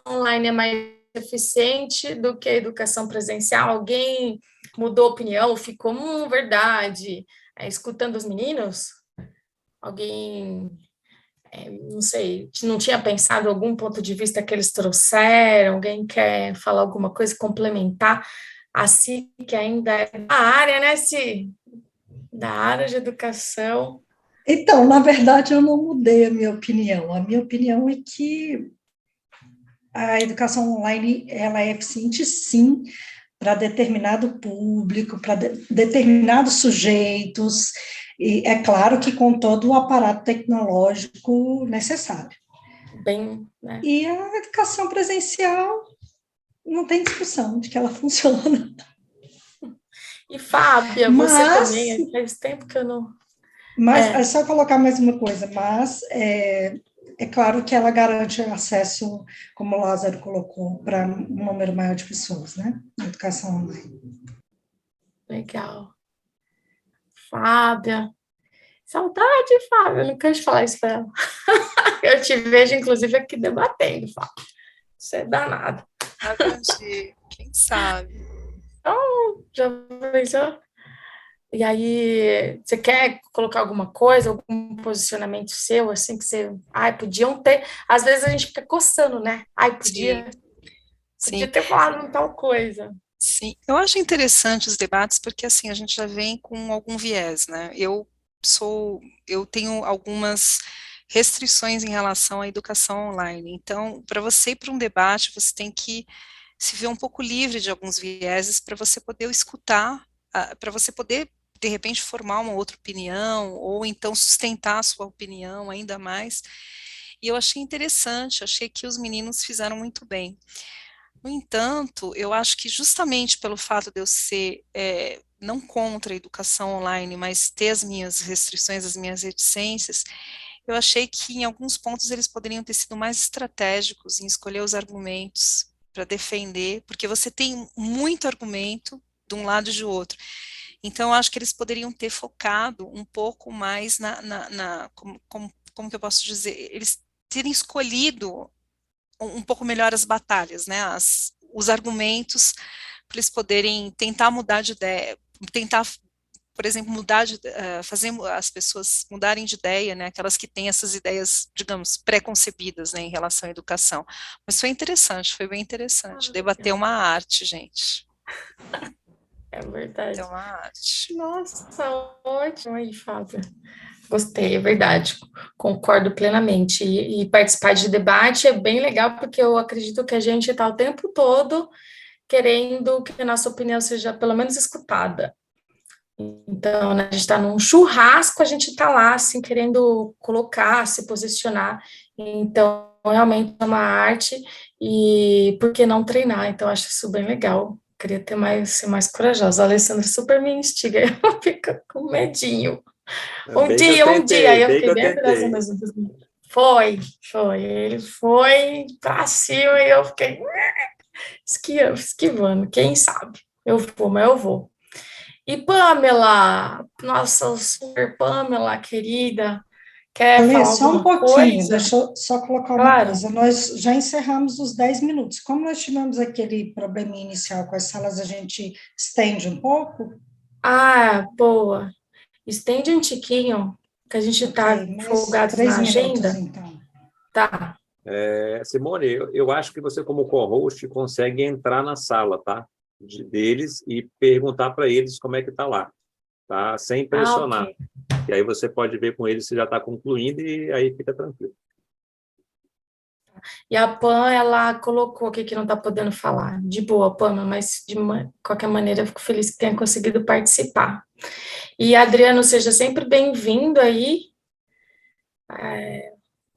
online é mais eficiente do que a educação presencial? Alguém mudou opinião, ficou, verdade, escutando os meninos? Alguém não sei, não tinha pensado em algum ponto de vista que eles trouxeram, alguém quer falar alguma coisa, complementar, assim que ainda é da área, né, Si? Da área de educação. Então, na verdade, eu não mudei a minha opinião. A minha opinião é que a educação online ela é eficiente, sim, para determinado público, para determinados sujeitos, e é claro que com todo o aparato tecnológico necessário. Bem, né? E a educação presencial não tem discussão de que ela funciona. E Fábia, você também, faz tempo que eu não... Mas é só colocar mais uma coisa, mas é claro que ela garante acesso, como o Lázaro colocou, para um número maior de pessoas, né? Na educação online. Legal. Fábia. Saudade, Fábia. Eu não quero falar isso para ela. Eu te vejo, inclusive, aqui debatendo, Fábia. Você é danado. Quem sabe? Então, já pensou? E aí, você quer colocar alguma coisa, algum posicionamento seu, assim, que você... Ai, podiam ter... Às vezes a gente fica coçando, né? Ai, podia ter falado tal coisa. Sim, eu acho interessante os debates, porque, assim, a gente já vem com algum viés, né? Eu tenho algumas restrições em relação à educação online. Então, para você ir para um debate, você tem que se ver um pouco livre de alguns vieses para você poder escutar, para você poder, de repente, formar uma outra opinião, ou então sustentar a sua opinião ainda mais. E eu achei interessante, achei que os meninos fizeram muito bem. No entanto, eu acho que justamente pelo fato de eu ser não contra a educação online, mas ter as minhas restrições, as minhas reticências, eu achei que em alguns pontos eles poderiam ter sido mais estratégicos em escolher os argumentos para defender, porque você tem muito argumento de um lado e de outro. Então, eu acho que eles poderiam ter focado um pouco mais como que eu posso dizer, eles terem escolhido um pouco melhor as batalhas, né, os argumentos, para eles poderem tentar mudar de ideia, tentar, por exemplo, fazer as pessoas mudarem de ideia, né, aquelas que têm essas ideias, digamos, pré-concebidas, né, em relação à educação. Mas foi interessante, foi bem interessante. Debater uma arte, gente. É verdade. É uma arte. Nossa, ótimo aí, Fábio. Gostei, é verdade. Concordo plenamente. E participar de debate é bem legal, porque eu acredito que a gente está o tempo todo querendo que a nossa opinião seja pelo menos escutada. Então, né, a gente está num churrasco, a gente está lá, assim, querendo colocar, se posicionar. Então, realmente é uma arte, e por que não treinar? Então, acho isso bem legal. Queria ser mais corajosa. A Alessandra super me instiga, eu fico com medinho. Um dia, eu fiquei bem curiosa mesmo. Foi. Ele foi pra cima e eu fiquei esquivando. Quem sabe? Eu vou, mas eu vou. E Pamela, nossa super Pamela, querida, quer Alê, falar só um alguma pouquinho, coisa? deixa eu só colocar uma coisa. Nós já encerramos os 10 minutos. Como nós tivemos aquele probleminha inicial com as salas, a gente estende um pouco? Ah, boa. Estende um tiquinho, que a gente está folgados 3 na minutos, agenda. então. Tá. Simone, eu acho que você, como co-host, consegue entrar na sala, tá? Deles e perguntar para eles como é que está lá, tá? Sem pressionar. Okay. E aí você pode ver com eles se já está concluindo e aí fica tranquilo. E a Pam, ela colocou aqui que não está podendo falar. De boa, Pam, mas de qualquer maneira eu fico feliz que tenha conseguido participar. E, Adriano, seja sempre bem-vindo aí.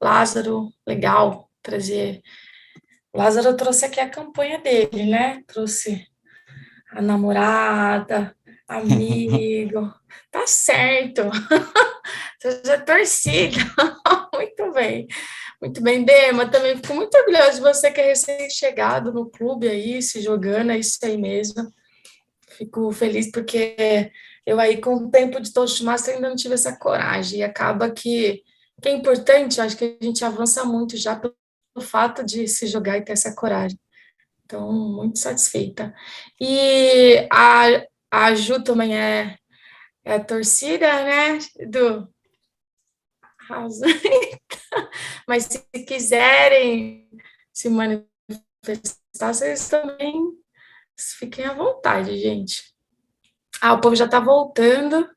Lázaro, legal trazer. Lázaro trouxe aqui a campanha dele, né? Trouxe a namorada, amigo. Tá certo. Seja torcida. Muito bem. Muito bem, Dema. Também fico muito orgulhosa de você que é recém-chegado no clube aí, se jogando, é isso aí mesmo. Fico feliz porque eu aí, com o tempo de Toastmaster, ainda não tive essa coragem. E acaba que é importante, eu acho que a gente avança muito já pelo fato de se jogar e ter essa coragem. Então, muito satisfeita. E a Ju também é a torcida, né? Mas se quiserem se manifestar, vocês também fiquem à vontade, gente. Ah, o povo já está voltando.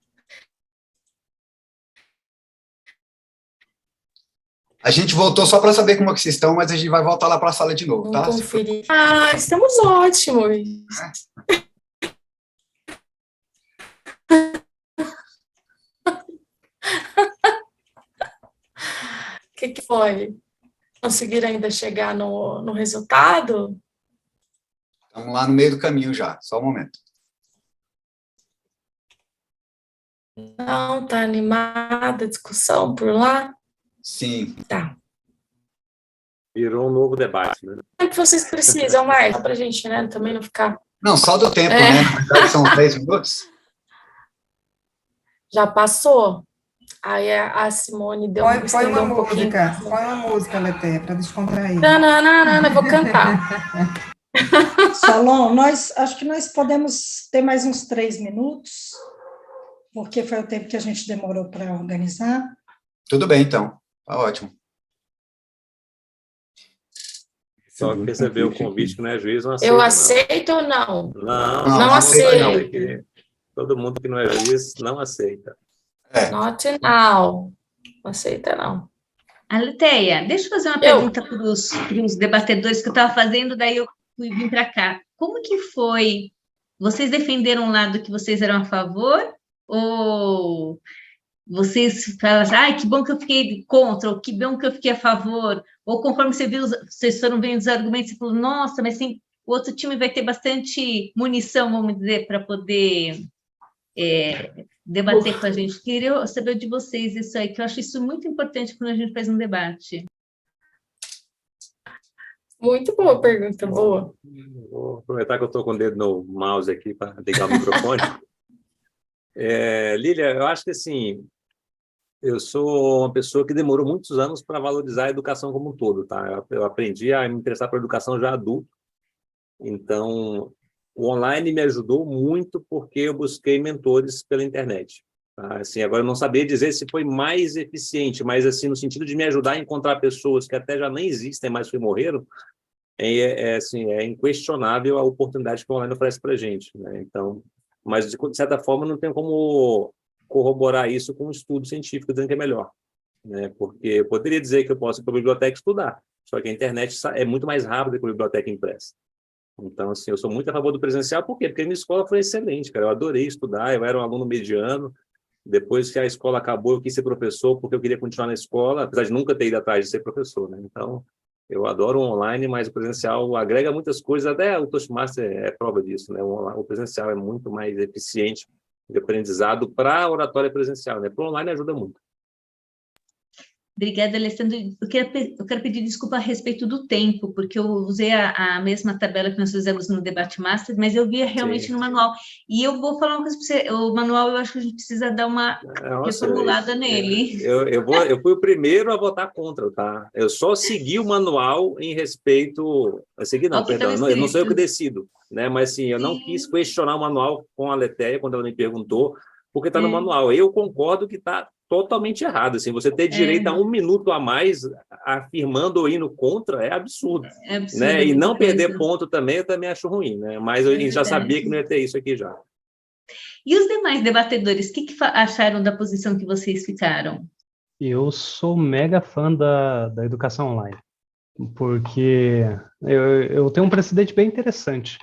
A gente voltou só para saber como é que vocês estão, mas a gente vai voltar lá para a sala de novo, tá? Vamos conferir. Ah, estamos ótimos. O que foi? Conseguiram ainda chegar no resultado? Estamos lá no meio do caminho já, só um momento. Não, tá animada a discussão por lá? Sim. Tá. Virou um novo debate, né? O que vocês precisam mais? Só pra gente, né, também não ficar... Não, só do tempo, né? Na verdade, são 10 minutos. Já passou? Aí a Simone deu Põe uma pouquinho. música, põe uma música, Letéia, para descontrair. Não, eu vou cantar. Solon, acho que nós podemos ter mais uns 3 minutos, porque foi o tempo que a gente demorou para organizar. Tudo bem, então. Tá ótimo. Só que recebeu o convite que não é juiz, não aceita. Eu aceito ou não? Não aceito. Todo mundo que não é juiz não aceita. Not now. Não aceita, não. Aletheia, deixa eu fazer uma pergunta para os debatedores que eu estava fazendo, daí eu vim para cá. Como que foi? Vocês defenderam um lado que vocês eram a favor? Ou vocês falaram assim, ai, que bom que eu fiquei contra, ou que bom que eu fiquei a favor? Ou conforme vocês foram vendo os argumentos, você falou, nossa, mas sim, o outro time vai ter bastante munição, vamos dizer, para poder debater com a gente. Queria saber de vocês isso aí, que eu acho isso muito importante quando a gente faz um debate. Muito boa pergunta, boa. Vou aproveitar que eu estou com o dedo no mouse aqui para ligar o microfone. Lília, eu acho que assim, eu sou uma pessoa que demorou muitos anos para valorizar a educação como um todo, tá? Eu aprendi a me interessar por educação já adulto, então o online me ajudou muito porque eu busquei mentores pela internet. Tá? Assim, agora eu não sabia dizer se foi mais eficiente, mas assim, no sentido de me ajudar a encontrar pessoas que até já nem existem, mas que morreram, assim, é inquestionável a oportunidade que o online oferece para a gente, né? Então, mas de certa forma não tem como corroborar isso com um estudo científico dizendo que é melhor, né? Porque eu poderia dizer que eu posso ir para a biblioteca estudar, só que a internet é muito mais rápida que a biblioteca impressa. Então, assim, eu sou muito a favor do presencial, por quê? Porque a minha escola foi excelente, cara, eu adorei estudar, eu era um aluno mediano, depois que a escola acabou, eu quis ser professor porque eu queria continuar na escola, apesar de nunca ter ido atrás de ser professor, né? Então, eu adoro o online, mas o presencial agrega muitas coisas, até o Toastmaster é prova disso, né? O presencial é muito mais eficiente de aprendizado para a oratória presencial, né? Para o online ajuda muito. Obrigada, Alessandro. Eu quero pedir desculpa a respeito do tempo, porque eu usei a mesma tabela que nós fizemos no Debate Master, mas eu via realmente no manual. E eu vou falar uma coisa para você, o manual eu acho que a gente precisa dar uma reformulada nele. Eu fui o primeiro a votar contra, tá? Eu só segui o manual em respeito... eu não sou eu que decido, né? Mas assim, eu não quis questionar o manual com a Letéia quando ela me perguntou, porque está no manual. Eu concordo que está totalmente errado. Assim, você ter direito a 1 minuto a mais afirmando ou indo contra é absurdo. É absurdo, né? E não perder ponto também, eu também acho ruim, né? Mas eu já sabia que não ia ter isso aqui já. E os demais debatedores, o que acharam da posição que vocês ficaram? Eu sou mega fã da educação online, porque eu tenho um precedente bem interessante.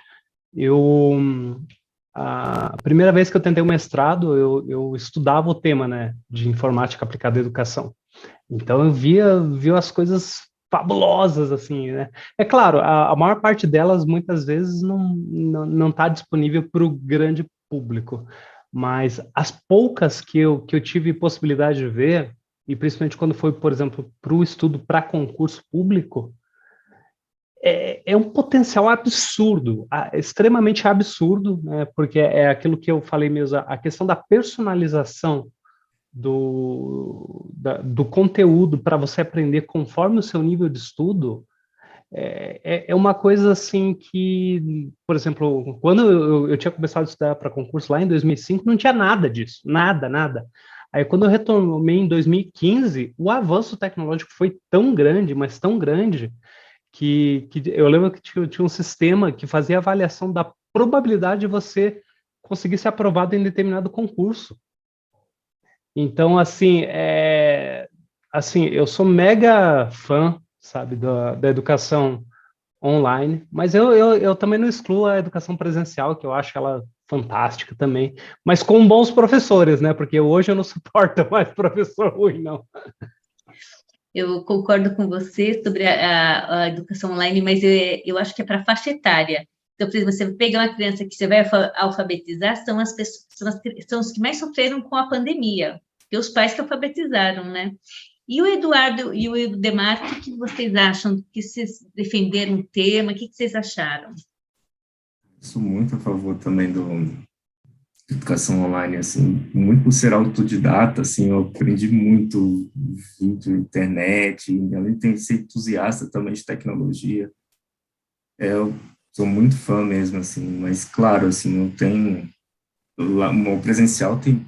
A primeira vez que eu tentei o mestrado, eu estudava o tema, né, de informática aplicada à educação. Então, eu via as coisas fabulosas, assim, né? É claro, a maior parte delas, muitas vezes, não está disponível para o grande público, mas as poucas que eu tive possibilidade de ver, e principalmente quando foi, por exemplo, para o estudo para concurso público, é um potencial absurdo, extremamente absurdo, né, porque é aquilo que eu falei mesmo, a questão da personalização do conteúdo para você aprender conforme o seu nível de estudo, é uma coisa assim que, por exemplo, quando eu tinha começado a estudar para concurso lá em 2005, não tinha nada disso, nada. Aí, quando eu retomei em 2015, o avanço tecnológico foi tão grande, mas tão grande, que eu lembro que tinha um sistema que fazia avaliação da probabilidade de você conseguir ser aprovado em determinado concurso. Então, assim, eu sou mega fã, sabe, da educação online, mas eu também não excluo a educação presencial, que eu acho ela fantástica também, mas com bons professores, né? Porque hoje eu não suporto mais professor ruim, não. Eu concordo com você sobre a educação online, mas eu acho que é para faixa etária. Então, por exemplo, você pega uma criança que você vai alfabetizar, são as pessoas, são os que mais sofreram com a pandemia, e os pais que alfabetizaram, né? E o Eduardo e o Demar, o que vocês acham? Que vocês defenderam o tema? O que vocês acharam? Sou muito a favor também do educação online, assim, muito por ser autodidata, assim, eu aprendi muito vídeo, internet, além de ser entusiasta também de tecnologia. Eu sou muito fã mesmo, assim, mas, claro, assim, não tem... O presencial tem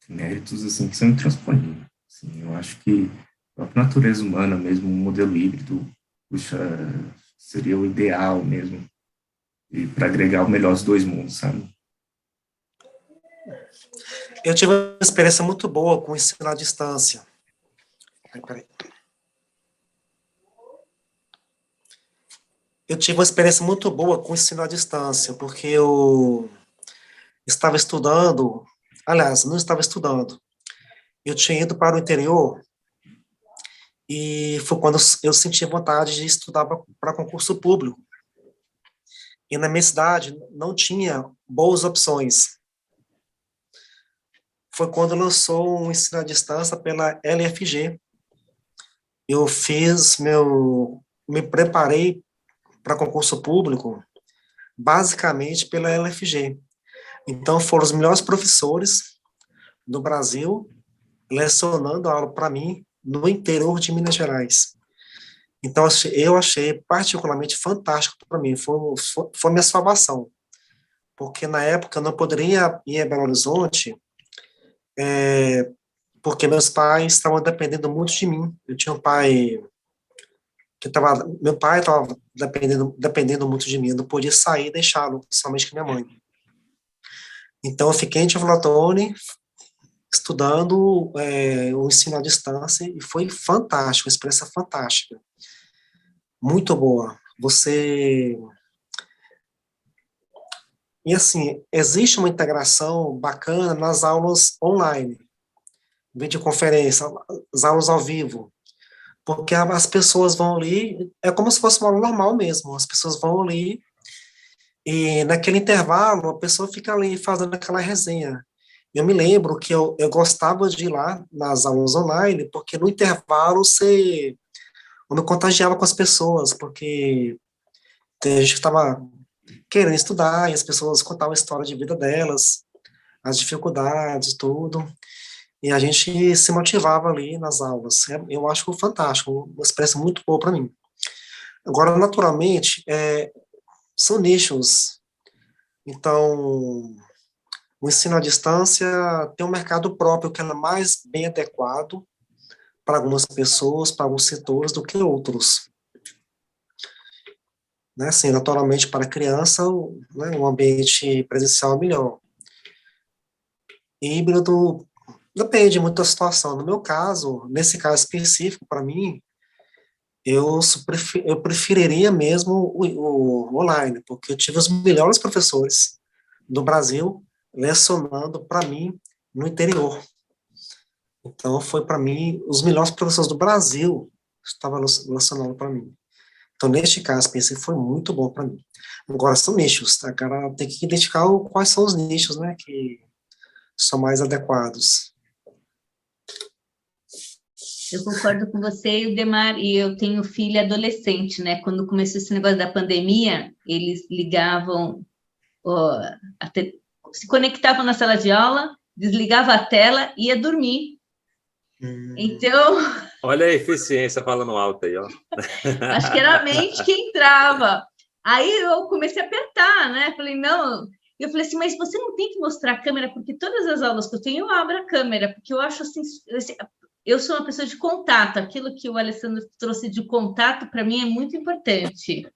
méritos, assim, que são intransponíveis. Assim, eu acho que a própria natureza humana mesmo, um modelo híbrido, puxa, seria o ideal mesmo, e para agregar o melhor dos dois mundos, sabe? Eu tive uma experiência muito boa com o ensino à distância. Peraí. Eu tive uma experiência muito boa com o ensino à distância, porque eu estava estudando, aliás, não estava estudando, eu tinha ido para o interior e foi quando eu senti vontade de estudar para concurso público. E na minha cidade não tinha boas opções. Foi quando lançou um ensino à distância pela LFG. Eu me preparei para concurso público basicamente pela LFG. Então foram os melhores professores do Brasil lecionando aula para mim no interior de Minas Gerais. Então eu achei particularmente fantástico para mim, foi minha salvação, porque na época eu não poderia ir a Belo Horizonte, porque meus pais estavam dependendo muito de mim. Eu tinha um pai meu pai estava dependendo muito de mim, eu não podia sair e deixá-lo, somente com minha mãe. Então eu fiquei em Tivoli, estudando o ensino à distância, e foi fantástico, uma experiência fantástica, muito boa. E assim, existe uma integração bacana nas aulas online, videoconferência, as aulas ao vivo, porque as pessoas vão ali, é como se fosse uma aula normal mesmo, as pessoas vão ali, e naquele intervalo, a pessoa fica ali fazendo aquela resenha. Eu me lembro que eu gostava de ir lá nas aulas online, porque no intervalo eu me contagiava com as pessoas, porque a gente estava querendo estudar, e as pessoas contavam a história de vida delas, as dificuldades, tudo, e a gente se motivava ali nas aulas. Eu acho fantástico, uma experiência muito boa para mim. Agora, naturalmente, são nichos, então o ensino à distância tem um mercado próprio que é mais bem adequado para algumas pessoas, para alguns setores do que outros. Né? Assim, naturalmente, para criança, né, um ambiente presencial é melhor. Híbrido depende muito da situação. No meu caso, nesse caso específico, para mim, eu preferiria mesmo o online, porque eu tive os melhores professores do Brasil lecionando para mim no interior. Então, foi para mim, os melhores professores do Brasil estavam lecionando para mim. Então, neste caso, pensei que foi muito bom para mim. Agora, são nichos, tá? Cara, tem que identificar quais são os nichos, né, que são mais adequados. Eu concordo com você e o Demar, e eu tenho filho adolescente, né? Quando começou esse negócio da pandemia, eles ligavam, se conectavam na sala de aula, desligavam a tela e ia dormir. Então... Olha a eficiência falando alto aí, ó. Acho que era a mente que entrava. Aí eu comecei a apertar, né? Falei, não, Eu falei assim, mas você não tem que mostrar a câmera, porque todas as aulas que eu tenho, eu abro a câmera, porque eu acho assim, eu sou uma pessoa de contato, aquilo que o Alessandro trouxe de contato, para mim, é muito importante.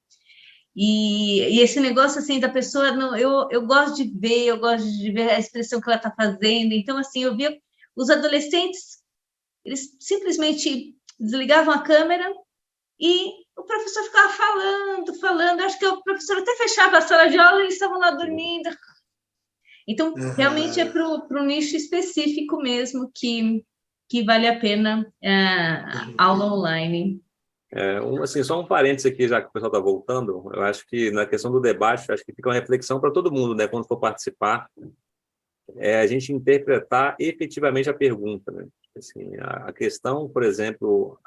E esse negócio, assim, da pessoa, não, eu gosto de ver, eu gosto de ver a expressão que ela está fazendo. Então, assim, eu via os adolescentes, eles simplesmente desligavam a câmera e o professor ficava falando. Acho que o professor até fechava a sala de aula e eles estavam lá dormindo. Então, realmente é para o nicho específico mesmo que vale a pena a aula online. Assim, só um parênteses aqui, já que o pessoal está voltando, eu acho que na questão do debate, acho que fica uma reflexão para todo mundo, né, quando for participar, a gente interpretar efetivamente a pergunta, né? Assim, a questão, por exemplo,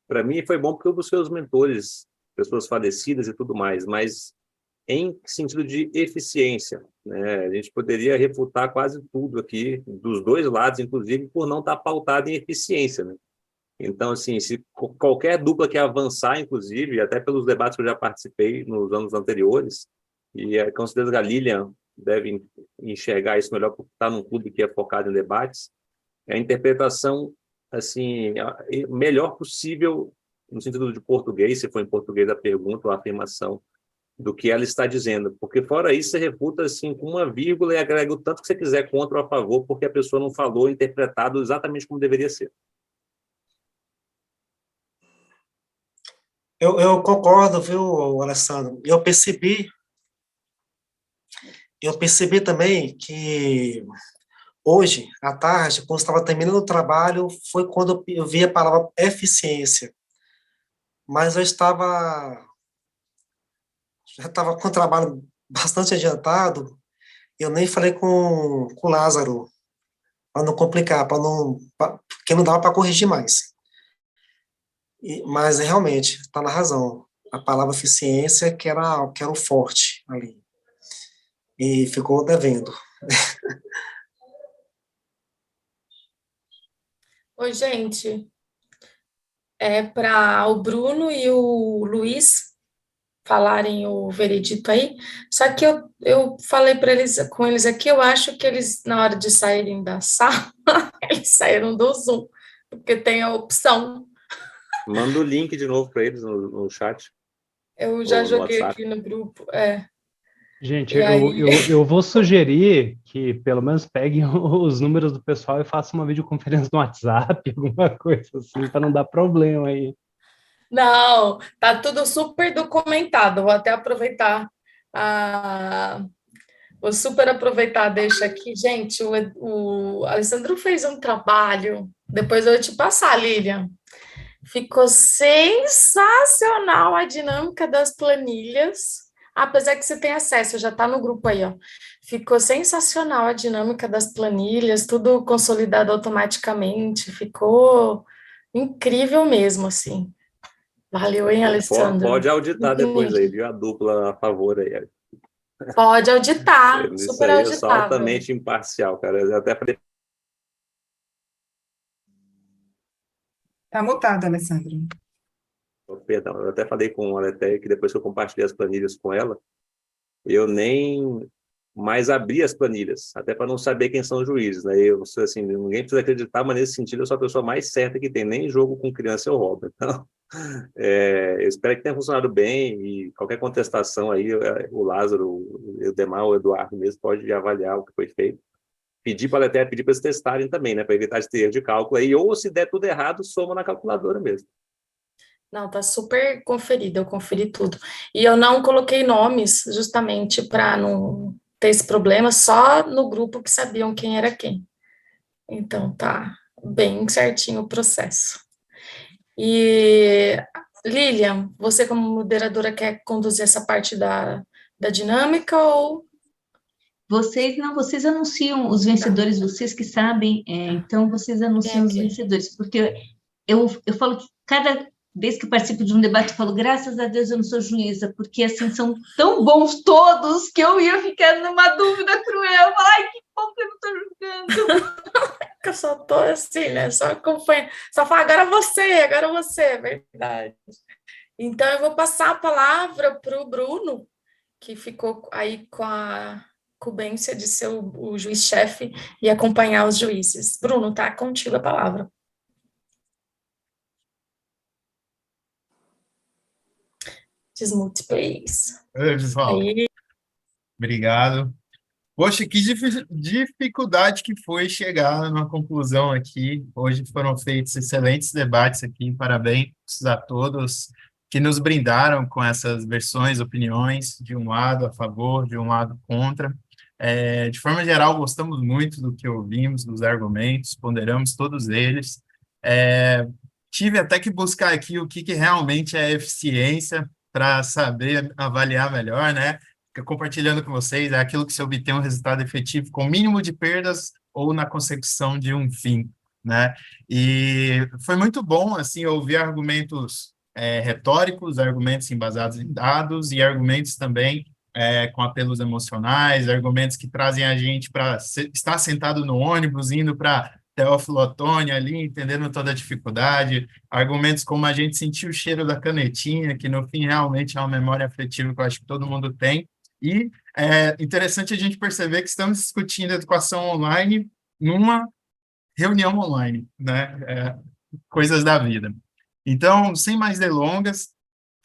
para mim foi bom porque eu busquei os mentores, pessoas falecidas e tudo mais, mas em sentido de eficiência, né? A gente poderia refutar quase tudo aqui, dos dois lados, inclusive, por não estar pautado em eficiência, né? Então, assim, se qualquer dupla que avançar, inclusive, até pelos debates que eu já participei nos anos anteriores, e com certeza a Lilian deve enxergar isso melhor porque está num clube que é focado em debates, é a interpretação, assim, melhor possível, no sentido de português, se for em português a pergunta ou a afirmação, do que ela está dizendo, porque fora isso você refuta assim, com uma vírgula e agrega o tanto que você quiser contra ou a favor, porque a pessoa não falou interpretado exatamente como deveria ser. Eu concordo, viu, Alessandro? Eu percebi também que hoje, à tarde, quando estava terminando o trabalho, foi quando eu vi a palavra eficiência. Mas já estava com o trabalho bastante adiantado, eu nem falei com o Lázaro, para não complicar, porque não dava para corrigir mais. Mas realmente, está na razão. A palavra eficiência que era o forte ali. E ficou devendo. Oi, gente. Para o Bruno e o Luiz falarem o veredito aí. Só que eu falei com eles aqui, eu acho que eles, na hora de saírem da sala, eles saíram do Zoom, porque tem a opção. Manda o link de novo para eles no chat. Eu já no joguei WhatsApp. aqui no grupo. Gente, E aí... eu vou sugerir que pelo menos peguem os números do pessoal e façam uma videoconferência no WhatsApp, alguma coisa assim, para não dar problema aí. Não, tá tudo super documentado. Vou até aproveitar vou super aproveitar, deixa aqui. Gente, o Alessandro fez um trabalho, depois eu vou te passar, Lilian. Ficou sensacional a dinâmica das planilhas, apesar que você tem acesso, já está no grupo aí, ó. Ficou sensacional a dinâmica das planilhas, tudo consolidado automaticamente, ficou incrível mesmo, assim. Valeu, hein, Alessandro? Pode auditar depois aí, viu? A dupla a favor aí. Pode auditar, Isso super aí eu sou auditável. altamente imparcial, cara. Eu até falei. Está mutado, Alessandro. Perdão, eu até falei com a Letéia que depois que eu compartilhei as planilhas com ela, eu nem mais abri as planilhas, até para não saber quem são os juízes, né? Eu sou assim, ninguém precisa acreditar, mas nesse sentido eu sou a pessoa mais certa que tem, nem jogo com criança eu roubo. Então, eu espero que tenha funcionado bem e qualquer contestação aí, o Lázaro, o Demar, o Eduardo mesmo pode avaliar o que foi feito. Pedir para a Letéia, pedir para eles testarem também, né? Para evitar de ter erro de cálculo aí, ou se der tudo errado, soma na calculadora mesmo. Não, tá super conferido, eu conferi tudo. E eu não coloquei nomes justamente para não ter esse problema, só no grupo que sabiam quem era quem. Então tá bem certinho o processo. E Lilian, você como moderadora quer conduzir essa parte da dinâmica ou... Vocês anunciam os vencedores, vocês que sabem, então vocês anunciam os vencedores, porque eu falo que cada vez que eu participo de um debate, eu falo, graças a Deus eu não sou juíza, porque assim, são tão bons todos que eu ia ficar numa dúvida cruel, ai, que bom que eu não estou julgando. Eu só tô assim, né, só acompanhando, só falo, agora você, é verdade. Então eu vou passar a palavra para o Bruno, que ficou aí com a incumbência de ser o juiz-chefe e acompanhar os juízes. Bruno, tá contigo a palavra. Desmute, please. Oi, pessoal. Aí. Obrigado. Poxa, que dificuldade que foi chegar numa conclusão aqui. Hoje foram feitos excelentes debates aqui. Parabéns a todos que nos brindaram com essas versões, opiniões, de um lado a favor, de um lado contra. De forma geral, gostamos muito do que ouvimos, dos argumentos, ponderamos todos eles. Tive até que buscar aqui o que realmente é eficiência para saber avaliar melhor, né? Compartilhando com vocês, é aquilo que se obtém um resultado efetivo com o mínimo de perdas ou na consecução de um fim, né? E foi muito bom, assim, ouvir argumentos retóricos, argumentos embasados em dados e argumentos também com apelos emocionais, argumentos que trazem a gente para estar sentado no ônibus, indo para Teófilo Otoni ali, entendendo toda a dificuldade, argumentos como a gente sentir o cheiro da canetinha, que no fim realmente é uma memória afetiva que eu acho que todo mundo tem. E é interessante a gente perceber que estamos discutindo educação online numa reunião online, né? Coisas da vida. Então, sem mais delongas,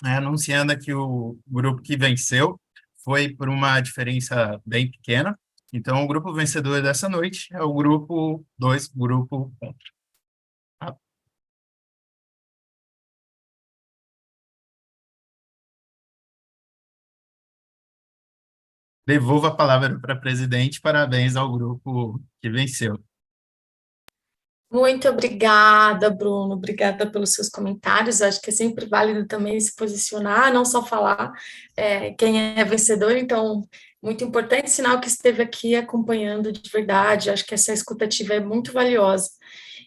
anunciando aqui o grupo que venceu, foi por uma diferença bem pequena. Então, o grupo vencedor dessa noite é o grupo 2, grupo contra. Devolvo a palavra para a presidente. Parabéns ao grupo que venceu. Muito obrigada, Bruno. Obrigada pelos seus comentários. Acho que é sempre válido também se posicionar, não só falar quem é vencedor. Então, muito importante, sinal que esteve aqui acompanhando de verdade. Acho que essa escutativa é muito valiosa.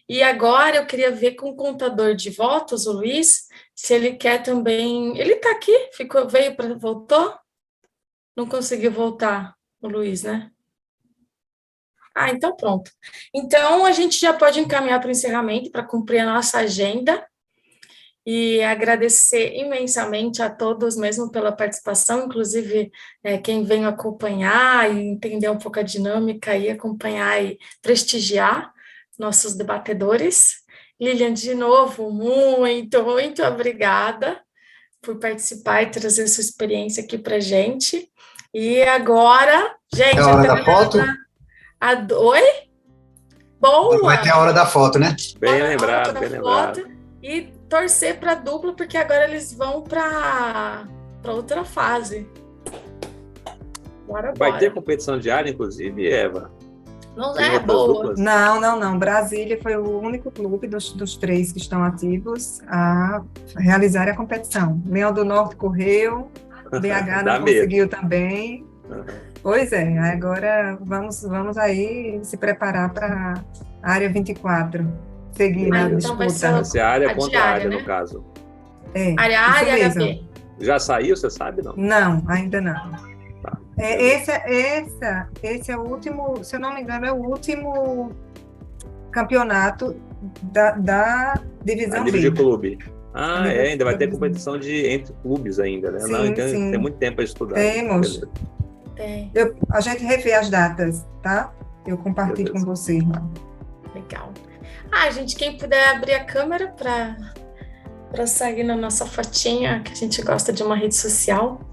E agora eu queria ver com o contador de votos, o Luiz, se ele quer também. Ele está aqui? Voltou? Não conseguiu voltar, o Luiz, né? Então pronto. Então a gente já pode encaminhar para o encerramento, para cumprir a nossa agenda, e agradecer imensamente a todos mesmo pela participação, inclusive quem veio acompanhar e entender um pouco a dinâmica e acompanhar e prestigiar nossos debatedores. Lilian, de novo, muito, muito obrigada por participar e trazer sua experiência aqui para a gente. E agora, gente... É a hora da foto? Oi? Boa! Vai ter a hora da foto, né? Bem lembrado, bem lembrado. E torcer para a dupla, porque agora eles vão para outra fase. Bora. Vai ter competição diária, inclusive, Eva? Não é boa. Não. Brasília foi o único clube dos 3 que estão ativos a realizar a competição. Leão do Norte correu, BH não conseguiu também. Pois é, agora vamos aí se preparar para a área 24, seguir na disputa. Essa é a área contra a área, né? No caso. Área A e área B. Já saiu, você sabe, não? Não, ainda não. Tá. Esse é o último, se eu não me engano, é o último campeonato da divisão B. Nível de clube. Ainda vai ter competição entre clubes ainda, né? Sim, não, então sim. Tem muito tempo para estudar. Temos. A gente revê as datas, tá? Eu compartilho com você, irmão. Legal. Gente, quem puder abrir a câmera para sair na nossa fotinha, que a gente gosta de uma rede social.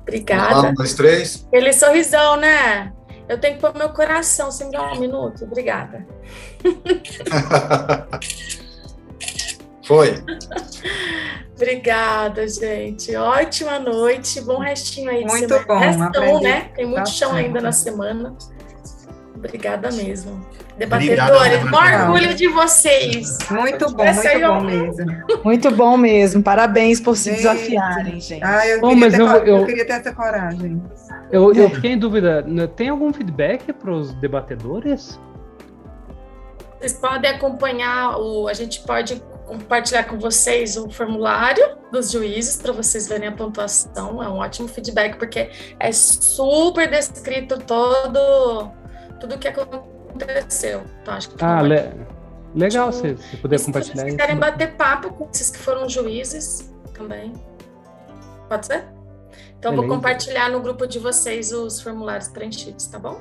Obrigada. 1, 2, 3. Aquele sorrisão, né? Eu tenho que pôr meu coração, você me dá um minuto? Obrigada. Foi. Obrigada, gente. Ótima noite, bom restinho aí de muito semana. Bom, Restão, né? Tem muito chão ainda na semana. Obrigada mesmo. Debatedores, um orgulho de vocês. Muito bom mesmo. Muito bom mesmo. Parabéns por se desafiarem, gente. Eu queria ter essa coragem. Eu fiquei em dúvida. Tem algum feedback para os debatedores? Vocês podem acompanhar, a gente pode compartilhar com vocês o formulário dos juízes para vocês verem a pontuação. É um ótimo feedback, porque é super descrito tudo o que aconteceu. Então, acho que legal se puder compartilhar. Se vocês querem bater papo com esses que foram juízes também. Pode ser? Então, vou Excelente. compartilhar no grupo de vocês os formulários preenchidos, tá bom?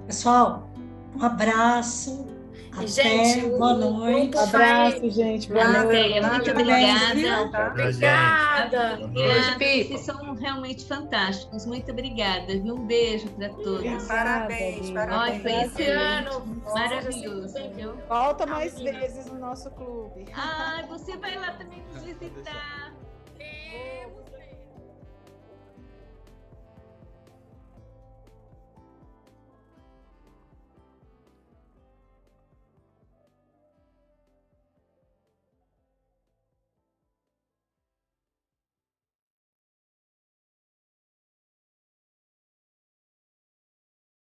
Pessoal, um abraço. E, Até, gente, boa o noite. grupo Abraço, gente. Boa Leteia, noite. muito Parabéns, obrigada. Obrigada. Obrigada. Beijo, Vocês são realmente fantásticos. Muito obrigada. Viu? Um beijo para todos. Parabéns, Olha, parabéns. foi Esse ano, excelente. Maravilhoso, viu? Volta mais vezes no nosso clube. Ah, você vai lá também nos visitar.